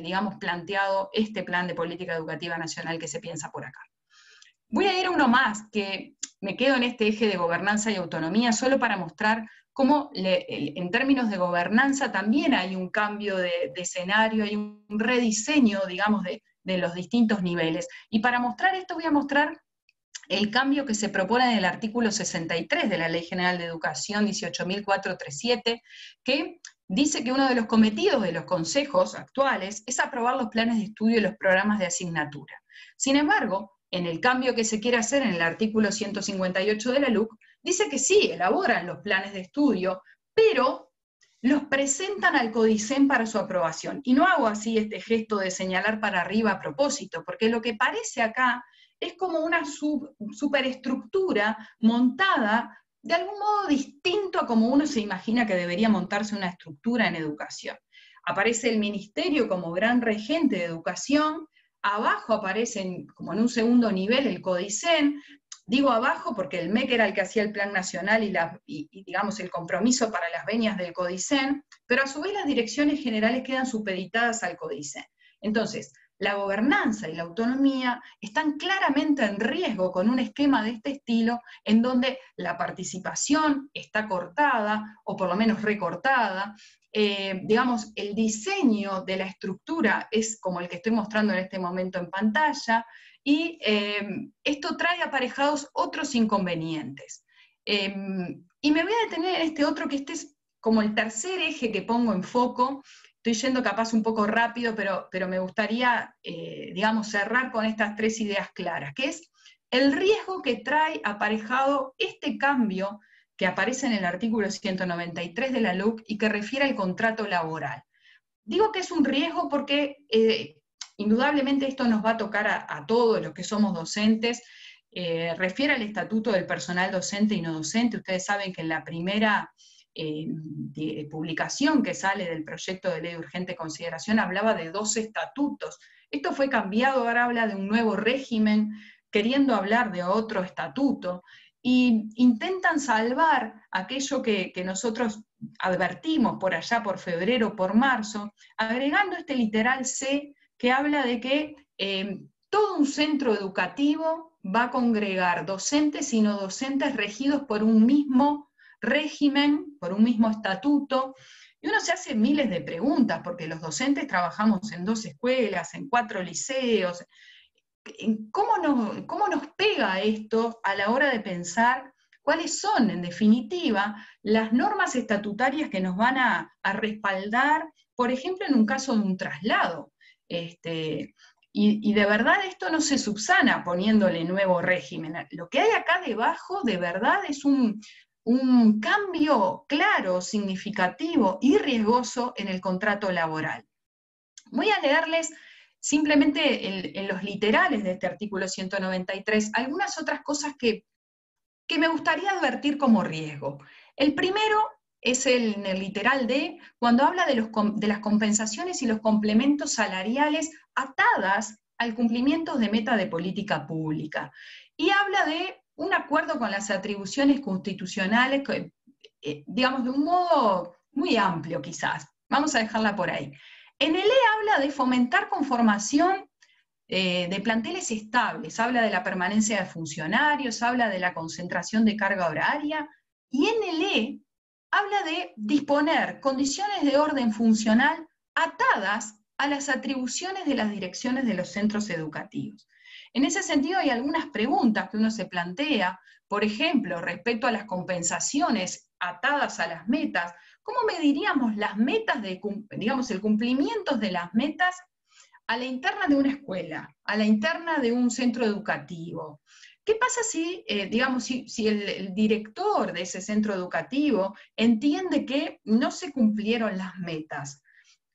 digamos, planteado este plan de política educativa nacional que se piensa por acá. Voy a ir a uno más, que me quedo en este eje de gobernanza y autonomía, solo para mostrar cómo en términos de gobernanza también hay un cambio de escenario, hay un rediseño, digamos, de los distintos niveles. Y para mostrar esto voy a mostrar el cambio que se propone en el artículo 63 de la Ley General de Educación 18.437, que dice que uno de los cometidos de los consejos actuales es aprobar los planes de estudio y los programas de asignatura. Sin embargo, en el cambio que se quiere hacer en el artículo 158 de la LUC, dice que sí, elaboran los planes de estudio, pero los presentan al CODICEN para su aprobación. Y no hago así este gesto de señalar para arriba a propósito, porque lo que parece acá es como una superestructura montada de algún modo distinto a como uno se imagina que debería montarse una estructura en educación. Aparece el ministerio como gran regente de educación, abajo aparecen, como en un segundo nivel, el CODICEN. Digo abajo porque el MEC era el que hacía el plan nacional y digamos, el compromiso para las venias del CODICEN, pero a su vez las direcciones generales quedan supeditadas al CODICEN. Entonces, la gobernanza y la autonomía están claramente en riesgo con un esquema de este estilo, en donde la participación está cortada, o por lo menos recortada. Digamos, el diseño de la estructura es como el que estoy mostrando en este momento en pantalla, y esto trae aparejados otros inconvenientes. Y me voy a detener en este otro, que este es como el tercer eje que pongo en foco. Estoy yendo capaz un poco rápido, pero me gustaría, digamos, cerrar con estas tres ideas claras, que es el riesgo que trae aparejado este cambio que aparece en el artículo 193 de la LUC y que refiere al contrato laboral. Digo que es un riesgo porque indudablemente esto nos va a tocar a todos los que somos docentes. Refiere al estatuto del personal docente y no docente. Ustedes saben que en la primera publicación que sale del proyecto de ley de urgente consideración hablaba de 2 estatutos. Esto fue cambiado, ahora habla de un nuevo régimen, queriendo hablar de otro estatuto, y intentan salvar aquello que nosotros advertimos por allá por febrero, por marzo, agregando este literal C que habla de que todo un centro educativo va a congregar docentes y no docentes regidos por un mismo régimen, por un mismo estatuto, y uno se hace miles de preguntas, porque los docentes trabajamos en 2 escuelas, en 4 liceos. ¿Cómo nos pega esto a la hora de pensar cuáles son, en definitiva, las normas estatutarias que nos van a respaldar, por ejemplo, en un caso de un traslado? Y de verdad esto no se subsana poniéndole nuevo régimen. Lo que hay acá debajo, de verdad, es un cambio claro, significativo y riesgoso en el contrato laboral. Voy a leerles simplemente en los literales de este artículo 193 algunas otras cosas que me gustaría advertir como riesgo. El primero es en el literal D, cuando habla de las compensaciones y los complementos salariales atadas al cumplimiento de meta de política pública. Y habla de un acuerdo con las atribuciones constitucionales, digamos, de un modo muy amplio quizás. Vamos a dejarla por ahí. En el E habla de fomentar conformación de planteles estables, habla de la permanencia de funcionarios, habla de la concentración de carga horaria, y en el E habla de disponer condiciones de orden funcional atadas a las atribuciones de las direcciones de los centros educativos. En ese sentido hay algunas preguntas que uno se plantea, por ejemplo, respecto a las compensaciones atadas a las metas. ¿Cómo mediríamos las metas, digamos, el cumplimiento de las metas a la interna de una escuela, a la interna de un centro educativo? ¿Qué pasa si, digamos, si el director de ese centro educativo entiende que no se cumplieron las metas?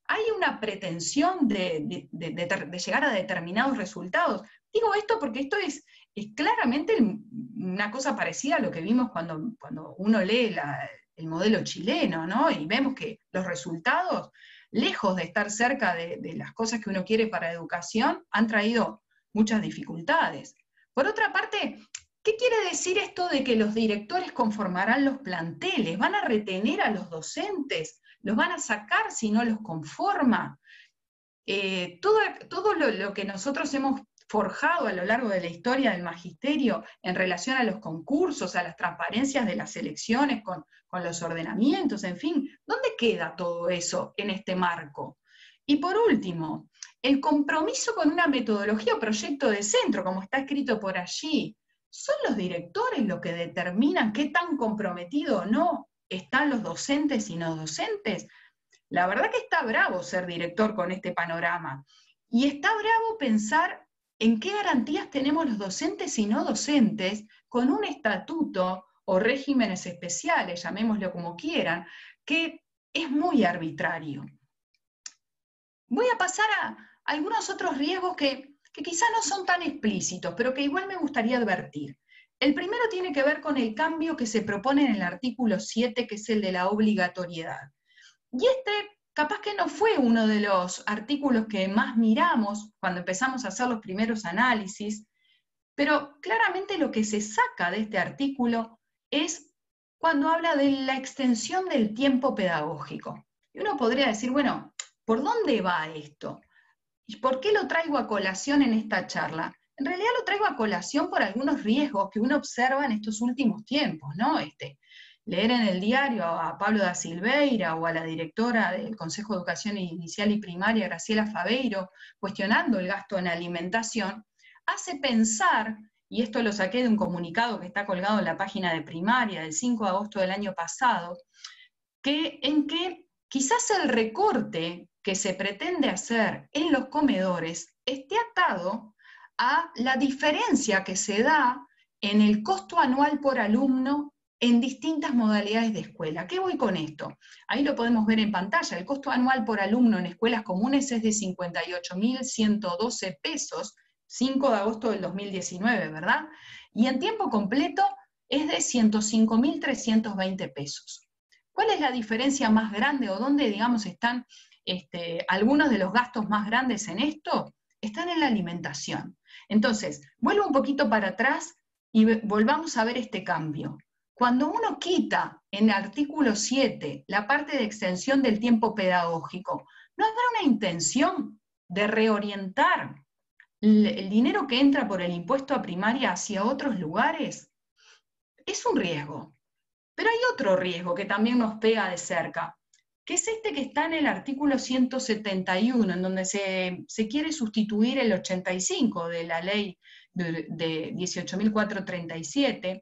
¿Hay una pretensión de llegar a determinados resultados? Digo esto porque esto es claramente una cosa parecida a lo que vimos cuando uno lee el modelo chileno, ¿no? Y vemos que los resultados, lejos de estar cerca de las cosas que uno quiere para educación, han traído muchas dificultades. Por otra parte, ¿qué quiere decir esto de que los directores conformarán los planteles? ¿Van a retener a los docentes? ¿Los van a sacar si no los conforma? Todo lo que nosotros hemos forjado a lo largo de la historia del magisterio en relación a los concursos, a las transparencias de las elecciones con los ordenamientos, en fin, ¿dónde queda todo eso en este marco? Y por último, el compromiso con una metodología o proyecto de centro, como está escrito por allí, ¿son los directores los que determinan qué tan comprometido o no están los docentes y no docentes? La verdad que está bravo ser director con este panorama. Y está bravo pensar en qué garantías tenemos los docentes y no docentes con un estatuto o regímenes especiales, llamémoslo como quieran, que es muy arbitrario. Voy a pasar a algunos otros riesgos que quizá no son tan explícitos, pero que igual me gustaría advertir. El primero tiene que ver con el cambio que se propone en el artículo 7, que es el de la obligatoriedad. Y capaz que no fue uno de los artículos que más miramos cuando empezamos a hacer los primeros análisis, pero claramente lo que se saca de este artículo es cuando habla de la extensión del tiempo pedagógico. Y uno podría decir, bueno, ¿por dónde va esto? ¿Y por qué lo traigo a colación en esta charla? En realidad lo traigo a colación por algunos riesgos que uno observa en estos últimos tiempos, ¿no? Leer en el diario a Pablo da Silveira o a la directora del Consejo de Educación Inicial y Primaria, Graciela Faveiro, cuestionando el gasto en alimentación, hace pensar, y esto lo saqué de un comunicado que está colgado en la página de Primaria del 5 de agosto del año pasado, en que quizás el recorte que se pretende hacer en los comedores esté atado a la diferencia que se da en el costo anual por alumno en distintas modalidades de escuela. ¿Qué voy con esto? Ahí lo podemos ver en pantalla. El costo anual por alumno en escuelas comunes es de 58.112 pesos, 5 de agosto del 2019, ¿verdad? Y en tiempo completo es de 105.320 pesos. ¿Cuál es la diferencia más grande o dónde, digamos, están algunos de los gastos más grandes en esto? Están en la alimentación. Entonces, vuelvo un poquito para atrás y volvamos a ver este cambio. Cuando uno quita en el artículo 7 la parte de extensión del tiempo pedagógico, ¿no habrá una intención de reorientar el dinero que entra por el impuesto a primaria hacia otros lugares? Es un riesgo. Pero hay otro riesgo que también nos pega de cerca, que es que está en el artículo 171, en donde se quiere sustituir el 85 de la ley de 18.437,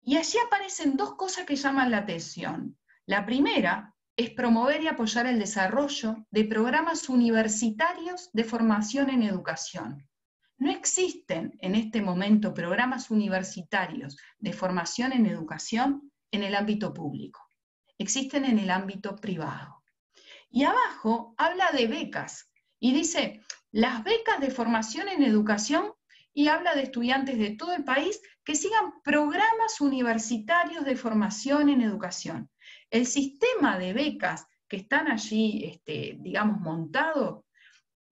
y allí aparecen dos cosas que llaman la atención. La primera es promover y apoyar el desarrollo de programas universitarios de formación en educación. No existen en este momento programas universitarios de formación en educación en el ámbito público. Existen en el ámbito privado. Y abajo habla de becas, y dice, las becas de formación en educación, y habla de estudiantes de todo el país que sigan programas universitarios de formación en educación. El sistema de becas que están allí, digamos, montado,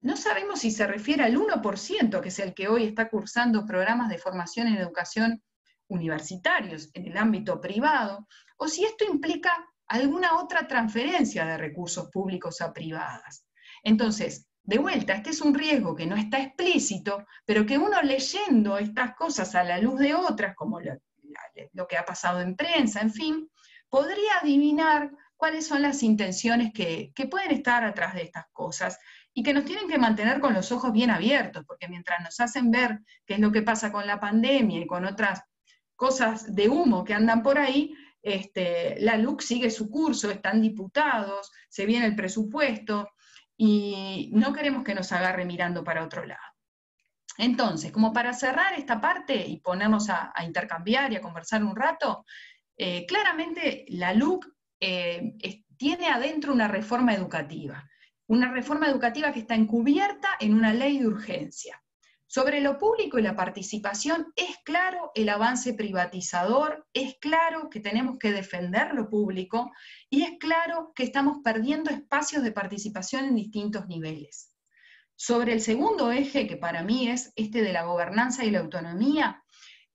no sabemos si se refiere al 1%, que es el que hoy está cursando programas de formación en educación universitarios en el ámbito privado, o si esto implica alguna otra transferencia de recursos públicos a privadas. Entonces, de vuelta, este es un riesgo que no está explícito, pero que uno leyendo estas cosas a la luz de otras, como lo que ha pasado en prensa, en fin, podría adivinar cuáles son las intenciones que pueden estar atrás de estas cosas y que nos tienen que mantener con los ojos bien abiertos, porque mientras nos hacen ver qué es lo que pasa con la pandemia y con otras cosas de humo que andan por ahí, la LUC sigue su curso, están diputados, se viene el presupuesto, y no queremos que nos agarre mirando para otro lado. Entonces, como para cerrar esta parte y ponernos a intercambiar y a conversar un rato, claramente la LUC tiene adentro una reforma educativa que está encubierta en una ley de urgencia. Sobre lo público y la participación es claro el avance privatizador, es claro que tenemos que defender lo público y es claro que estamos perdiendo espacios de participación en distintos niveles. Sobre el segundo eje, que para mí es este de la gobernanza y la autonomía,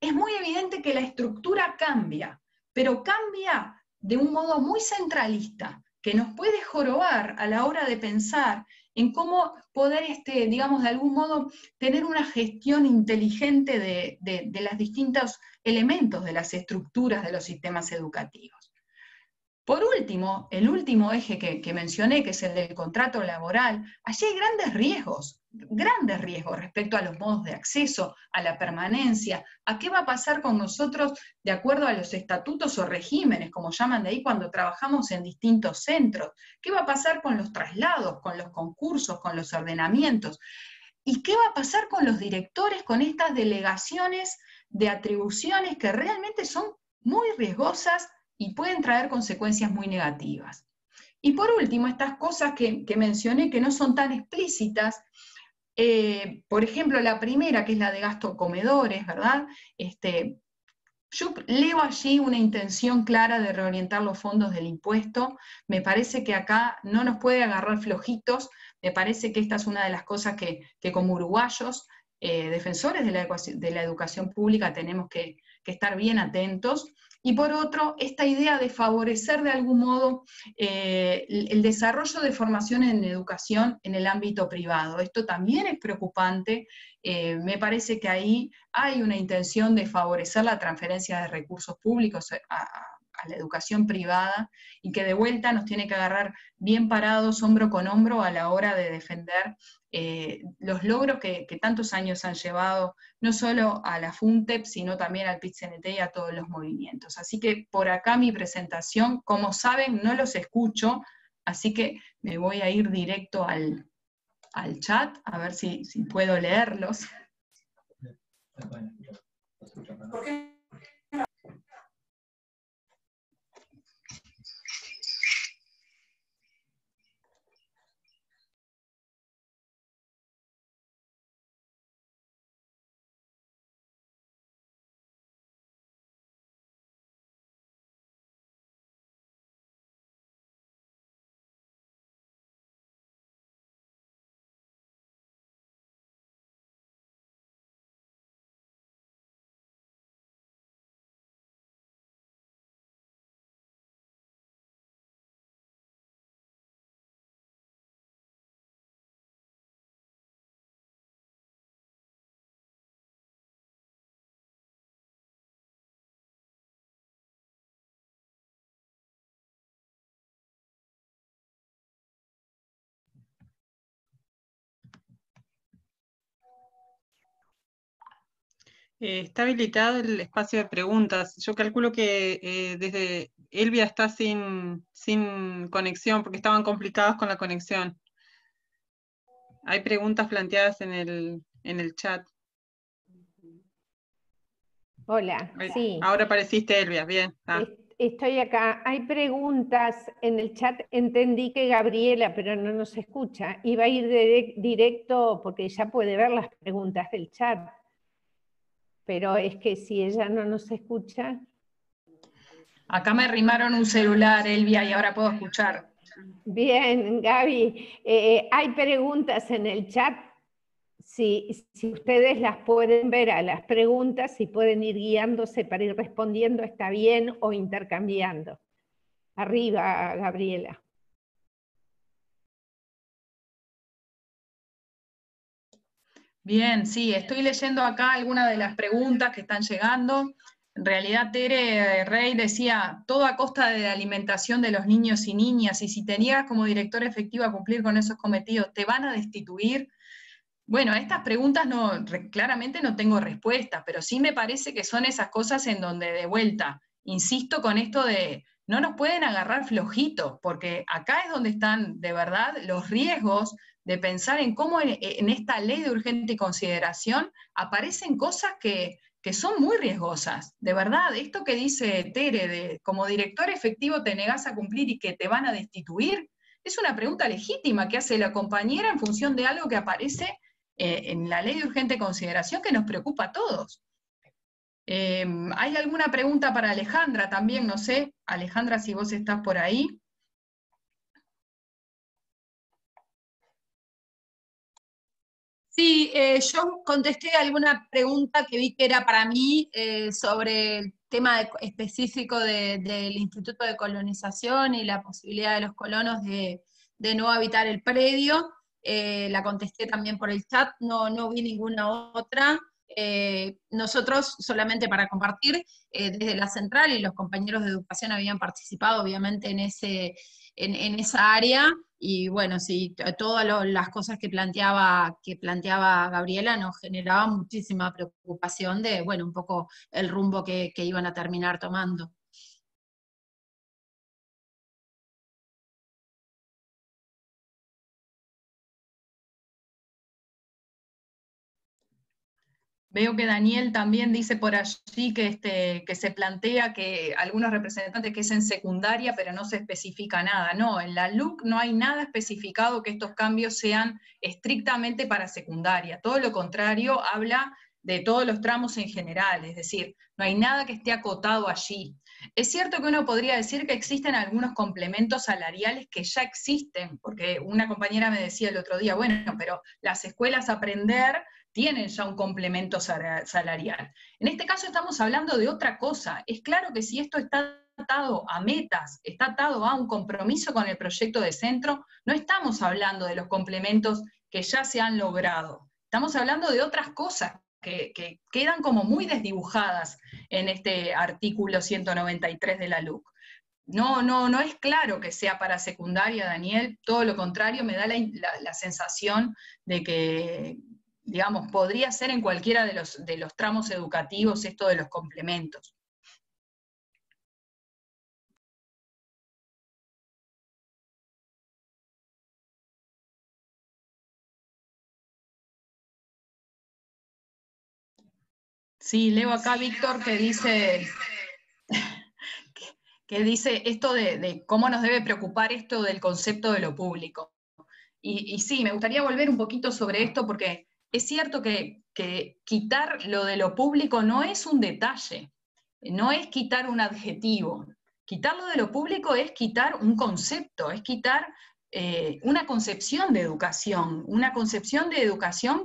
es muy evidente que la estructura cambia, pero cambia de un modo muy centralista, que nos puede jorobar a la hora de pensar en cómo poder, digamos, de algún modo, tener una gestión inteligente de los distintos elementos de las estructuras de los sistemas educativos. Por último, el último eje que mencioné, que es el del contrato laboral, allí hay grandes riesgos respecto a los modos de acceso, a la permanencia, a qué va a pasar con nosotros de acuerdo a los estatutos o regímenes, como llaman de ahí, cuando trabajamos en distintos centros, qué va a pasar con los traslados, con los concursos, con los ordenamientos, y qué va a pasar con los directores, con estas delegaciones de atribuciones que realmente son muy riesgosas y pueden traer consecuencias muy negativas. Y por último, estas cosas que mencioné que no son tan explícitas, por ejemplo, la primera, que es la de gasto comedores, ¿verdad? Yo leo allí una intención clara de reorientar los fondos del impuesto. Me parece que acá no nos puede agarrar flojitos. Me parece que esta es una de las cosas que como uruguayos, defensores de la educación pública, tenemos que estar bien atentos. Y por otro, esta idea de favorecer de algún modo el desarrollo de formación en educación en el ámbito privado. Esto también es preocupante. Me parece que ahí hay una intención de favorecer la transferencia de recursos públicos a la educación privada, y que de vuelta nos tiene que agarrar bien parados, hombro con hombro, a la hora de defender los logros que tantos años han llevado, no solo a la FUNTEP, sino también al PIT-CNT y a todos los movimientos. Así que por acá mi presentación, como saben, no los escucho, así que me voy a ir directo al chat, a ver si puedo leerlos. ¿Por qué? Está habilitado el espacio de preguntas. Yo calculo que desde Elvia está sin conexión, porque estaban complicados con la conexión. Hay preguntas planteadas en el chat. Hola, sí. Ahora apareciste, Elvia, bien. Estoy acá. Hay preguntas en el chat. Entendí que Gabriela, pero no nos escucha. Iba a ir directo porque ya puede ver las preguntas del chat. Pero es que si ella no nos escucha... Acá me arrimaron un celular, Elvia, y ahora puedo escuchar. Bien, Gaby. Hay preguntas en el chat. Si ustedes las pueden ver a las preguntas, si pueden ir guiándose para ir respondiendo, está bien, o intercambiando. Arriba, Gabriela. Bien, sí, estoy leyendo acá algunas de las preguntas que están llegando. En realidad, Tere Rey decía, todo a costa de la alimentación de los niños y niñas, y si te niegas como director efectivo a cumplir con esos cometidos, ¿te van a destituir? Bueno, a estas preguntas claramente no tengo respuesta, pero sí me parece que son esas cosas en donde, de vuelta, insisto con esto de no nos pueden agarrar flojitos, porque acá es donde están de verdad los riesgos de pensar en cómo en esta ley de urgente consideración aparecen cosas que son muy riesgosas. De verdad, esto que dice Tere, de como director efectivo te negás a cumplir y que te van a destituir, es una pregunta legítima que hace la compañera en función de algo que aparece en la ley de urgente consideración que nos preocupa a todos. ¿Hay alguna pregunta para Alejandra también? No sé, Alejandra, si vos estás por ahí. Sí, yo contesté alguna pregunta que vi que era para mí sobre el tema específico del Instituto de Colonización y la posibilidad de los colonos de no habitar el predio. La contesté también por el chat, no vi ninguna otra. Nosotros, solamente para compartir, desde la central y los compañeros de educación habían participado obviamente en esa área, y bueno, sí, todas las cosas que planteaba Gabriela nos generaban muchísima preocupación de, bueno, un poco el rumbo que iban a terminar tomando. Veo que Daniel también dice por allí que se plantea que algunos representantes que es en secundaria, pero no se especifica nada. No, en la LUC no hay nada especificado que estos cambios sean estrictamente para secundaria. Todo lo contrario, habla de todos los tramos en general, es decir, no hay nada que esté acotado allí. Es cierto que uno podría decir que existen algunos complementos salariales que ya existen, porque una compañera me decía el otro día, bueno, pero las escuelas Aprender tienen ya un complemento salarial. En este caso estamos hablando de otra cosa. Es claro que si esto está atado a metas, está atado a un compromiso con el proyecto de centro, no estamos hablando de los complementos que ya se han logrado. Estamos hablando de otras cosas que quedan como muy desdibujadas en este artículo 193 de la LUC. No es claro que sea para secundaria, Daniel, todo lo contrario, me da la sensación de que, digamos, podría ser en cualquiera de los tramos educativos esto de los complementos. Sí, leo acá, Víctor, que dice esto de cómo nos debe preocupar esto del concepto de lo público. Y sí, me gustaría volver un poquito sobre esto porque es cierto que quitar lo de lo público no es un detalle, no es quitar un adjetivo. Quitarlo de lo público es quitar un concepto, es quitar una concepción de educación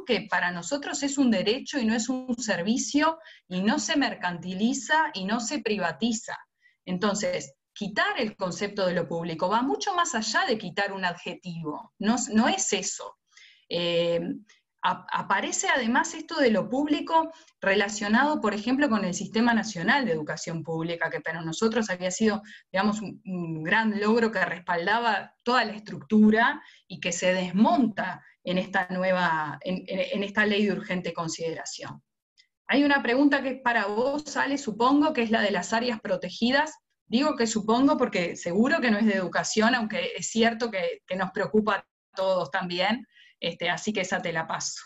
que para nosotros es un derecho y no es un servicio, y no se mercantiliza y no se privatiza. Entonces, quitar el concepto de lo público va mucho más allá de quitar un adjetivo, no es eso. Aparece además esto de lo público relacionado, por ejemplo, con el Sistema Nacional de Educación Pública, que para nosotros había sido, digamos, un gran logro que respaldaba toda la estructura y que se desmonta en esta en esta ley de urgente consideración. Hay una pregunta que es para vos, Ale, supongo, que es la de las áreas protegidas. Digo que supongo porque seguro que no es de educación, aunque es cierto que nos preocupa a todos también, así que esa te la paso.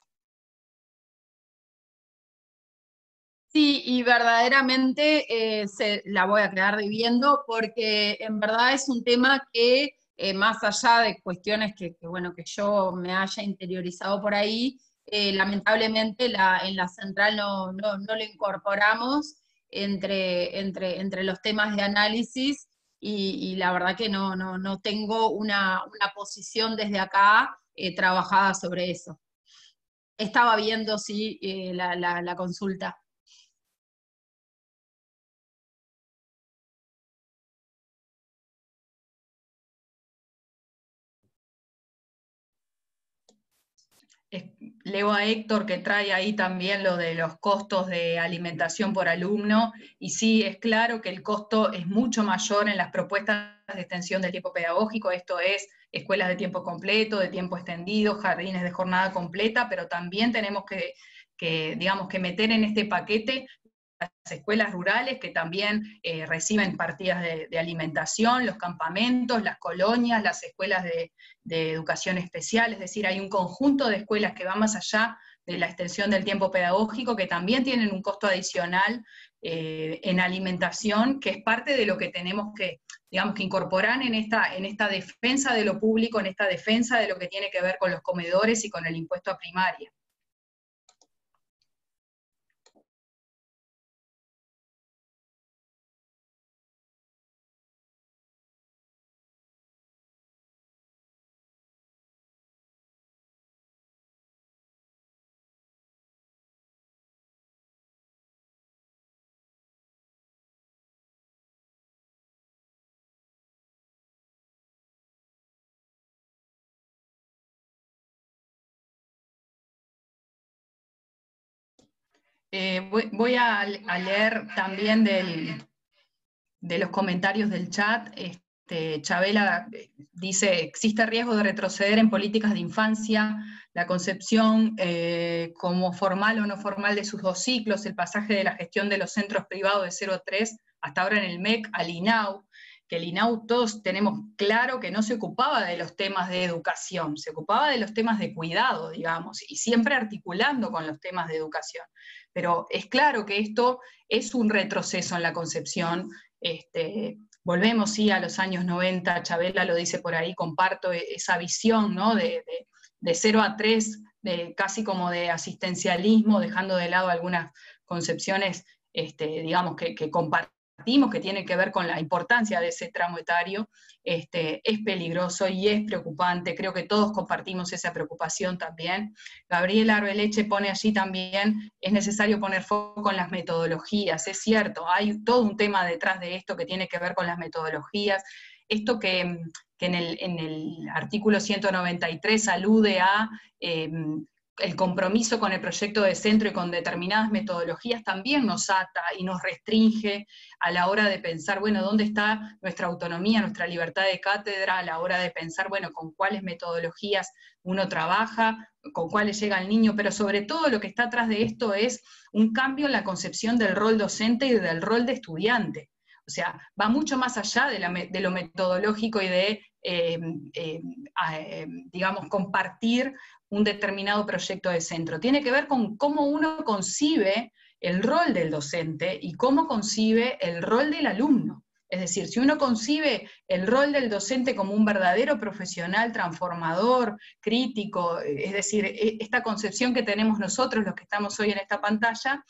Sí, y verdaderamente la voy a quedar viviendo porque en verdad es un tema que más allá de cuestiones bueno, que yo me haya interiorizado por ahí, lamentablemente en la central no lo incorporamos entre los temas de análisis, y la verdad que no tengo una posición desde acá trabajada sobre eso. Estaba viendo, sí, la consulta. Leo a Héctor que trae ahí también lo de los costos de alimentación por alumno, y sí, es claro que el costo es mucho mayor en las propuestas de extensión del tiempo pedagógico, esto es escuelas de tiempo completo, de tiempo extendido, jardines de jornada completa, pero también tenemos digamos, que meter en este paquete escuelas rurales que también reciben partidas de alimentación, los campamentos, las colonias, las escuelas de educación especial, es decir, hay un conjunto de escuelas que va más allá de la extensión del tiempo pedagógico, que también tienen un costo adicional en alimentación, que es parte de lo que tenemos que, digamos, que incorporar en esta defensa de lo público, en esta defensa de lo que tiene que ver con los comedores y con el impuesto a primaria. Voy a leer también de los comentarios del chat. Chabela dice, existe riesgo de retroceder en políticas de infancia, la concepción como formal o no formal de sus dos ciclos, el pasaje de la gestión de los centros privados de 0 a 3, hasta ahora en el MEC, al INAU, que el INAU todos tenemos claro que no se ocupaba de los temas de educación, se ocupaba de los temas de cuidado, digamos, y siempre articulando con los temas de educación. Pero es claro que esto es un retroceso en la concepción. Volvemos, sí, a los años 90, Chabela lo dice por ahí, comparto esa visión, ¿no? de 0 a 3, casi como de asistencialismo, dejando de lado algunas concepciones, digamos, que compartimos, que tienen que ver con la importancia de ese tramo etario. Es peligroso y es preocupante, creo que todos compartimos esa preocupación también. Gabriela Arbeleche pone allí también, es necesario poner foco en las metodologías, es cierto, hay todo un tema detrás de esto que tiene que ver con las metodologías, esto que en el artículo 193 alude a el compromiso con el proyecto de centro y con determinadas metodologías también nos ata y nos restringe a la hora de pensar, bueno, ¿dónde está nuestra autonomía, nuestra libertad de cátedra, a la hora de pensar, bueno, con cuáles metodologías uno trabaja, con cuáles llega el niño? Pero sobre todo lo que está atrás de esto es un cambio en la concepción del rol docente y del rol de estudiante. O sea, va mucho más allá de lo metodológico y de, digamos, compartir un determinado proyecto de centro. Tiene que ver con cómo uno concibe el rol del docente y cómo concibe el rol del alumno. Es decir, si uno concibe el rol del docente como un verdadero profesional transformador, crítico, es decir, esta concepción que tenemos nosotros, los que estamos hoy en esta pantalla,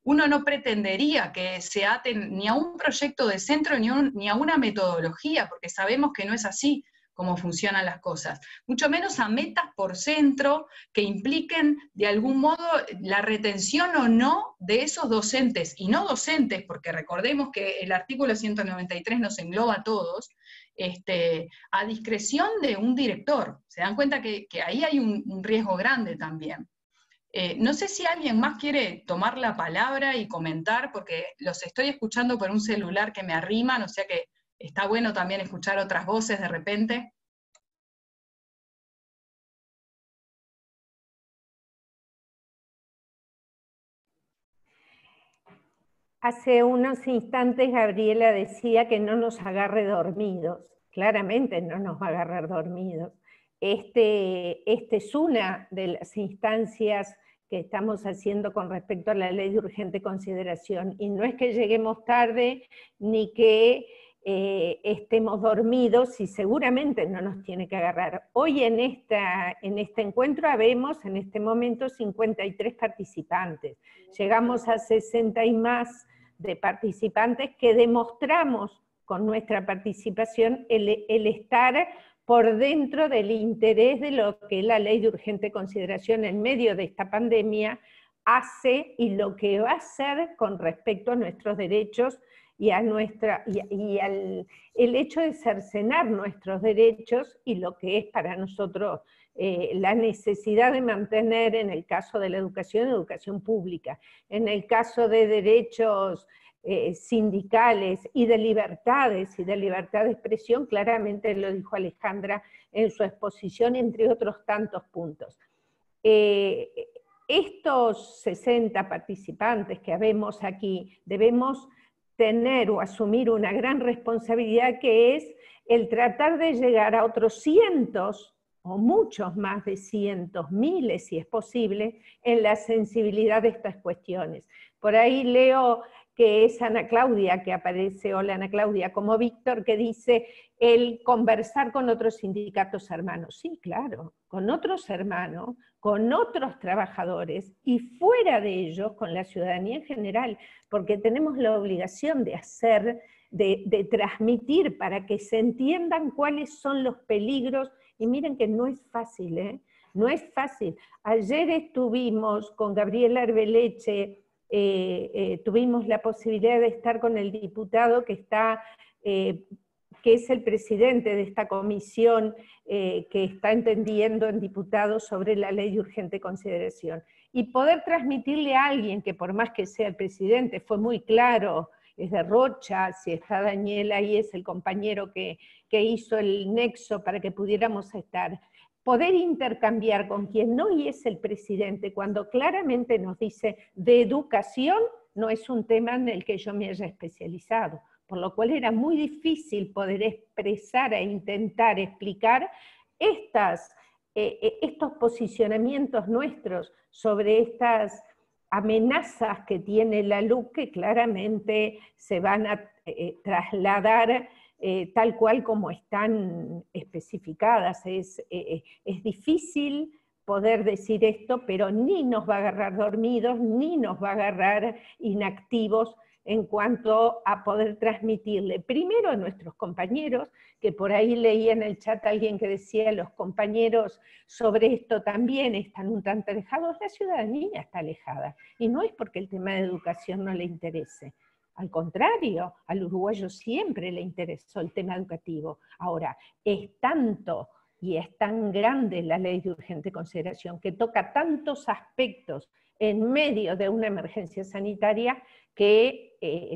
uno no pretendería que se aten ni a un proyecto de centro ni a una metodología, porque sabemos que no es así cómo funcionan las cosas, mucho menos a metas por centro que impliquen de algún modo la retención o no de esos docentes y no docentes, porque recordemos que el artículo 193 nos engloba a todos, a discreción de un director. Se dan cuenta que ahí hay un riesgo grande también. No sé si alguien más quiere tomar la palabra y comentar, porque los estoy escuchando por un celular que me arriman, o sea que está bueno también escuchar otras voces de repente. Hace unos instantes Gabriela decía que no nos agarre dormidos. Claramente no nos va a agarrar dormidos. Es una de las instancias que estamos haciendo con respecto a la ley de urgente consideración, y no es que lleguemos tarde ni que estemos dormidos, y seguramente no nos tiene que agarrar. Hoy en este encuentro habemos en este momento 53 participantes, llegamos a 60 y más de participantes que demostramos con nuestra participación el estar por dentro del interés de lo que la ley de urgente consideración en medio de esta pandemia hace y lo que va a hacer con respecto a nuestros derechos y a el hecho de cercenar nuestros derechos y lo que es para nosotros la necesidad de mantener, en el caso de la educación pública, en el caso de derechos sindicales y de libertad de expresión, claramente lo dijo Alejandra en su exposición, entre otros tantos puntos. estos 60 participantes que habemos aquí debemos tener o asumir una gran responsabilidad, que es el tratar de llegar a otros cientos o muchos más de cientos, miles si es posible, en la sensibilidad de estas cuestiones. Por ahí leo que es Ana Claudia que aparece, hola Ana Claudia, como Víctor, que dice el conversar con otros sindicatos hermanos. Sí, claro, con otros hermanos, con otros trabajadores y fuera de ellos, con la ciudadanía en general, porque tenemos la obligación de hacer, de transmitir para que se entiendan cuáles son los peligros. Y miren que no es fácil, ¿eh? No es fácil. Ayer estuvimos con Gabriela Arbeleche, tuvimos la posibilidad de estar con el diputado que está, que es el presidente de esta comisión que está entendiendo en diputados sobre la ley de urgente consideración. Y poder transmitirle a alguien que por más que sea el presidente, fue muy claro, es de Rocha, si está Daniel ahí es el compañero que hizo el nexo para que pudiéramos estar, poder intercambiar con quien no y es el presidente, cuando claramente nos dice de educación, no es un tema en el que yo me haya especializado, por lo cual era muy difícil poder expresar e intentar explicar estos posicionamientos nuestros sobre estas amenazas que tiene la LUC, que claramente se van a trasladar tal cual como están especificadas. Es difícil poder decir esto, pero ni nos va a agarrar dormidos, ni nos va a agarrar inactivos en cuanto a poder transmitirle, primero a nuestros compañeros, que por ahí leí en el chat a alguien que decía, los compañeros sobre esto también están un tanto alejados, la ciudadanía está alejada, y no es porque el tema de educación no le interese, al contrario, al uruguayo siempre le interesó el tema educativo. Ahora, es tanto y es tan grande la ley de urgente consideración que toca tantos aspectos en medio de una emergencia sanitaria que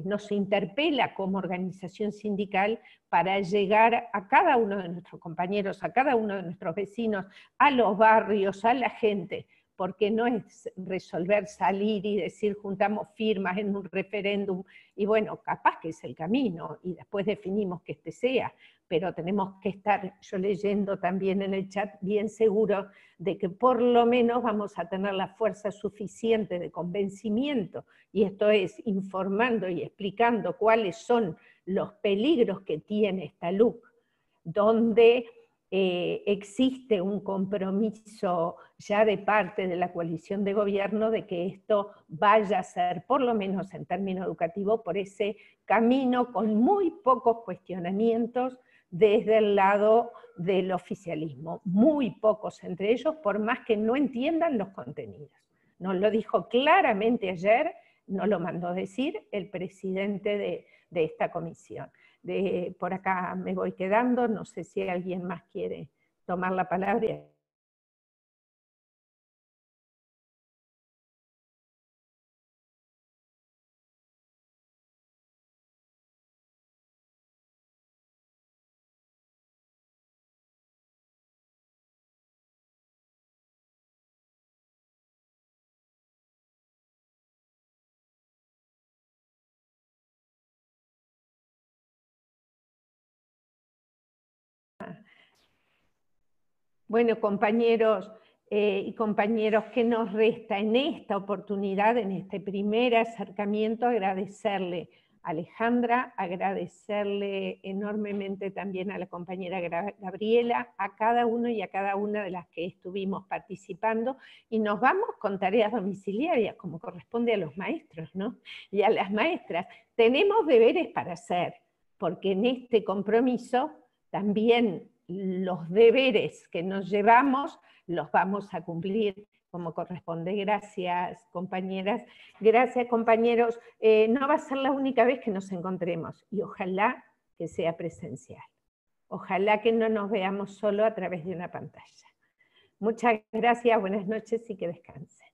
nos interpela como organización sindical para llegar a cada uno de nuestros compañeros, a cada uno de nuestros vecinos, a los barrios, a la gente, porque no es resolver salir y decir juntamos firmas en un referéndum, y bueno, capaz que es el camino, y después definimos que este sea, pero tenemos que estar, yo leyendo también en el chat, bien seguro de que por lo menos vamos a tener la fuerza suficiente de convencimiento, y esto es informando y explicando cuáles son los peligros que tiene esta LUC, donde existe un compromiso ya de parte de la coalición de gobierno de que esto vaya a ser, por lo menos en términos educativos, por ese camino con muy pocos cuestionamientos desde el lado del oficialismo, muy pocos entre ellos, por más que no entiendan los contenidos. Nos lo dijo claramente ayer, nos lo mandó decir el presidente de esta comisión. Por acá me voy quedando, no sé si alguien más quiere tomar la palabra. Bueno, compañeros y compañeros, ¿qué nos resta en esta oportunidad, en este primer acercamiento? Agradecerle a Alejandra, agradecerle enormemente también a la compañera Gabriela, a cada uno y a cada una de las que estuvimos participando, y nos vamos con tareas domiciliarias, como corresponde a los maestros, ¿no? Y a las maestras. Tenemos deberes para hacer, porque en este compromiso también los deberes que nos llevamos los vamos a cumplir como corresponde. Gracias, compañeras. Gracias, compañeros. No va a ser la única vez que nos encontremos, y ojalá que sea presencial. Ojalá que no nos veamos solo a través de una pantalla. Muchas gracias, buenas noches y que descansen.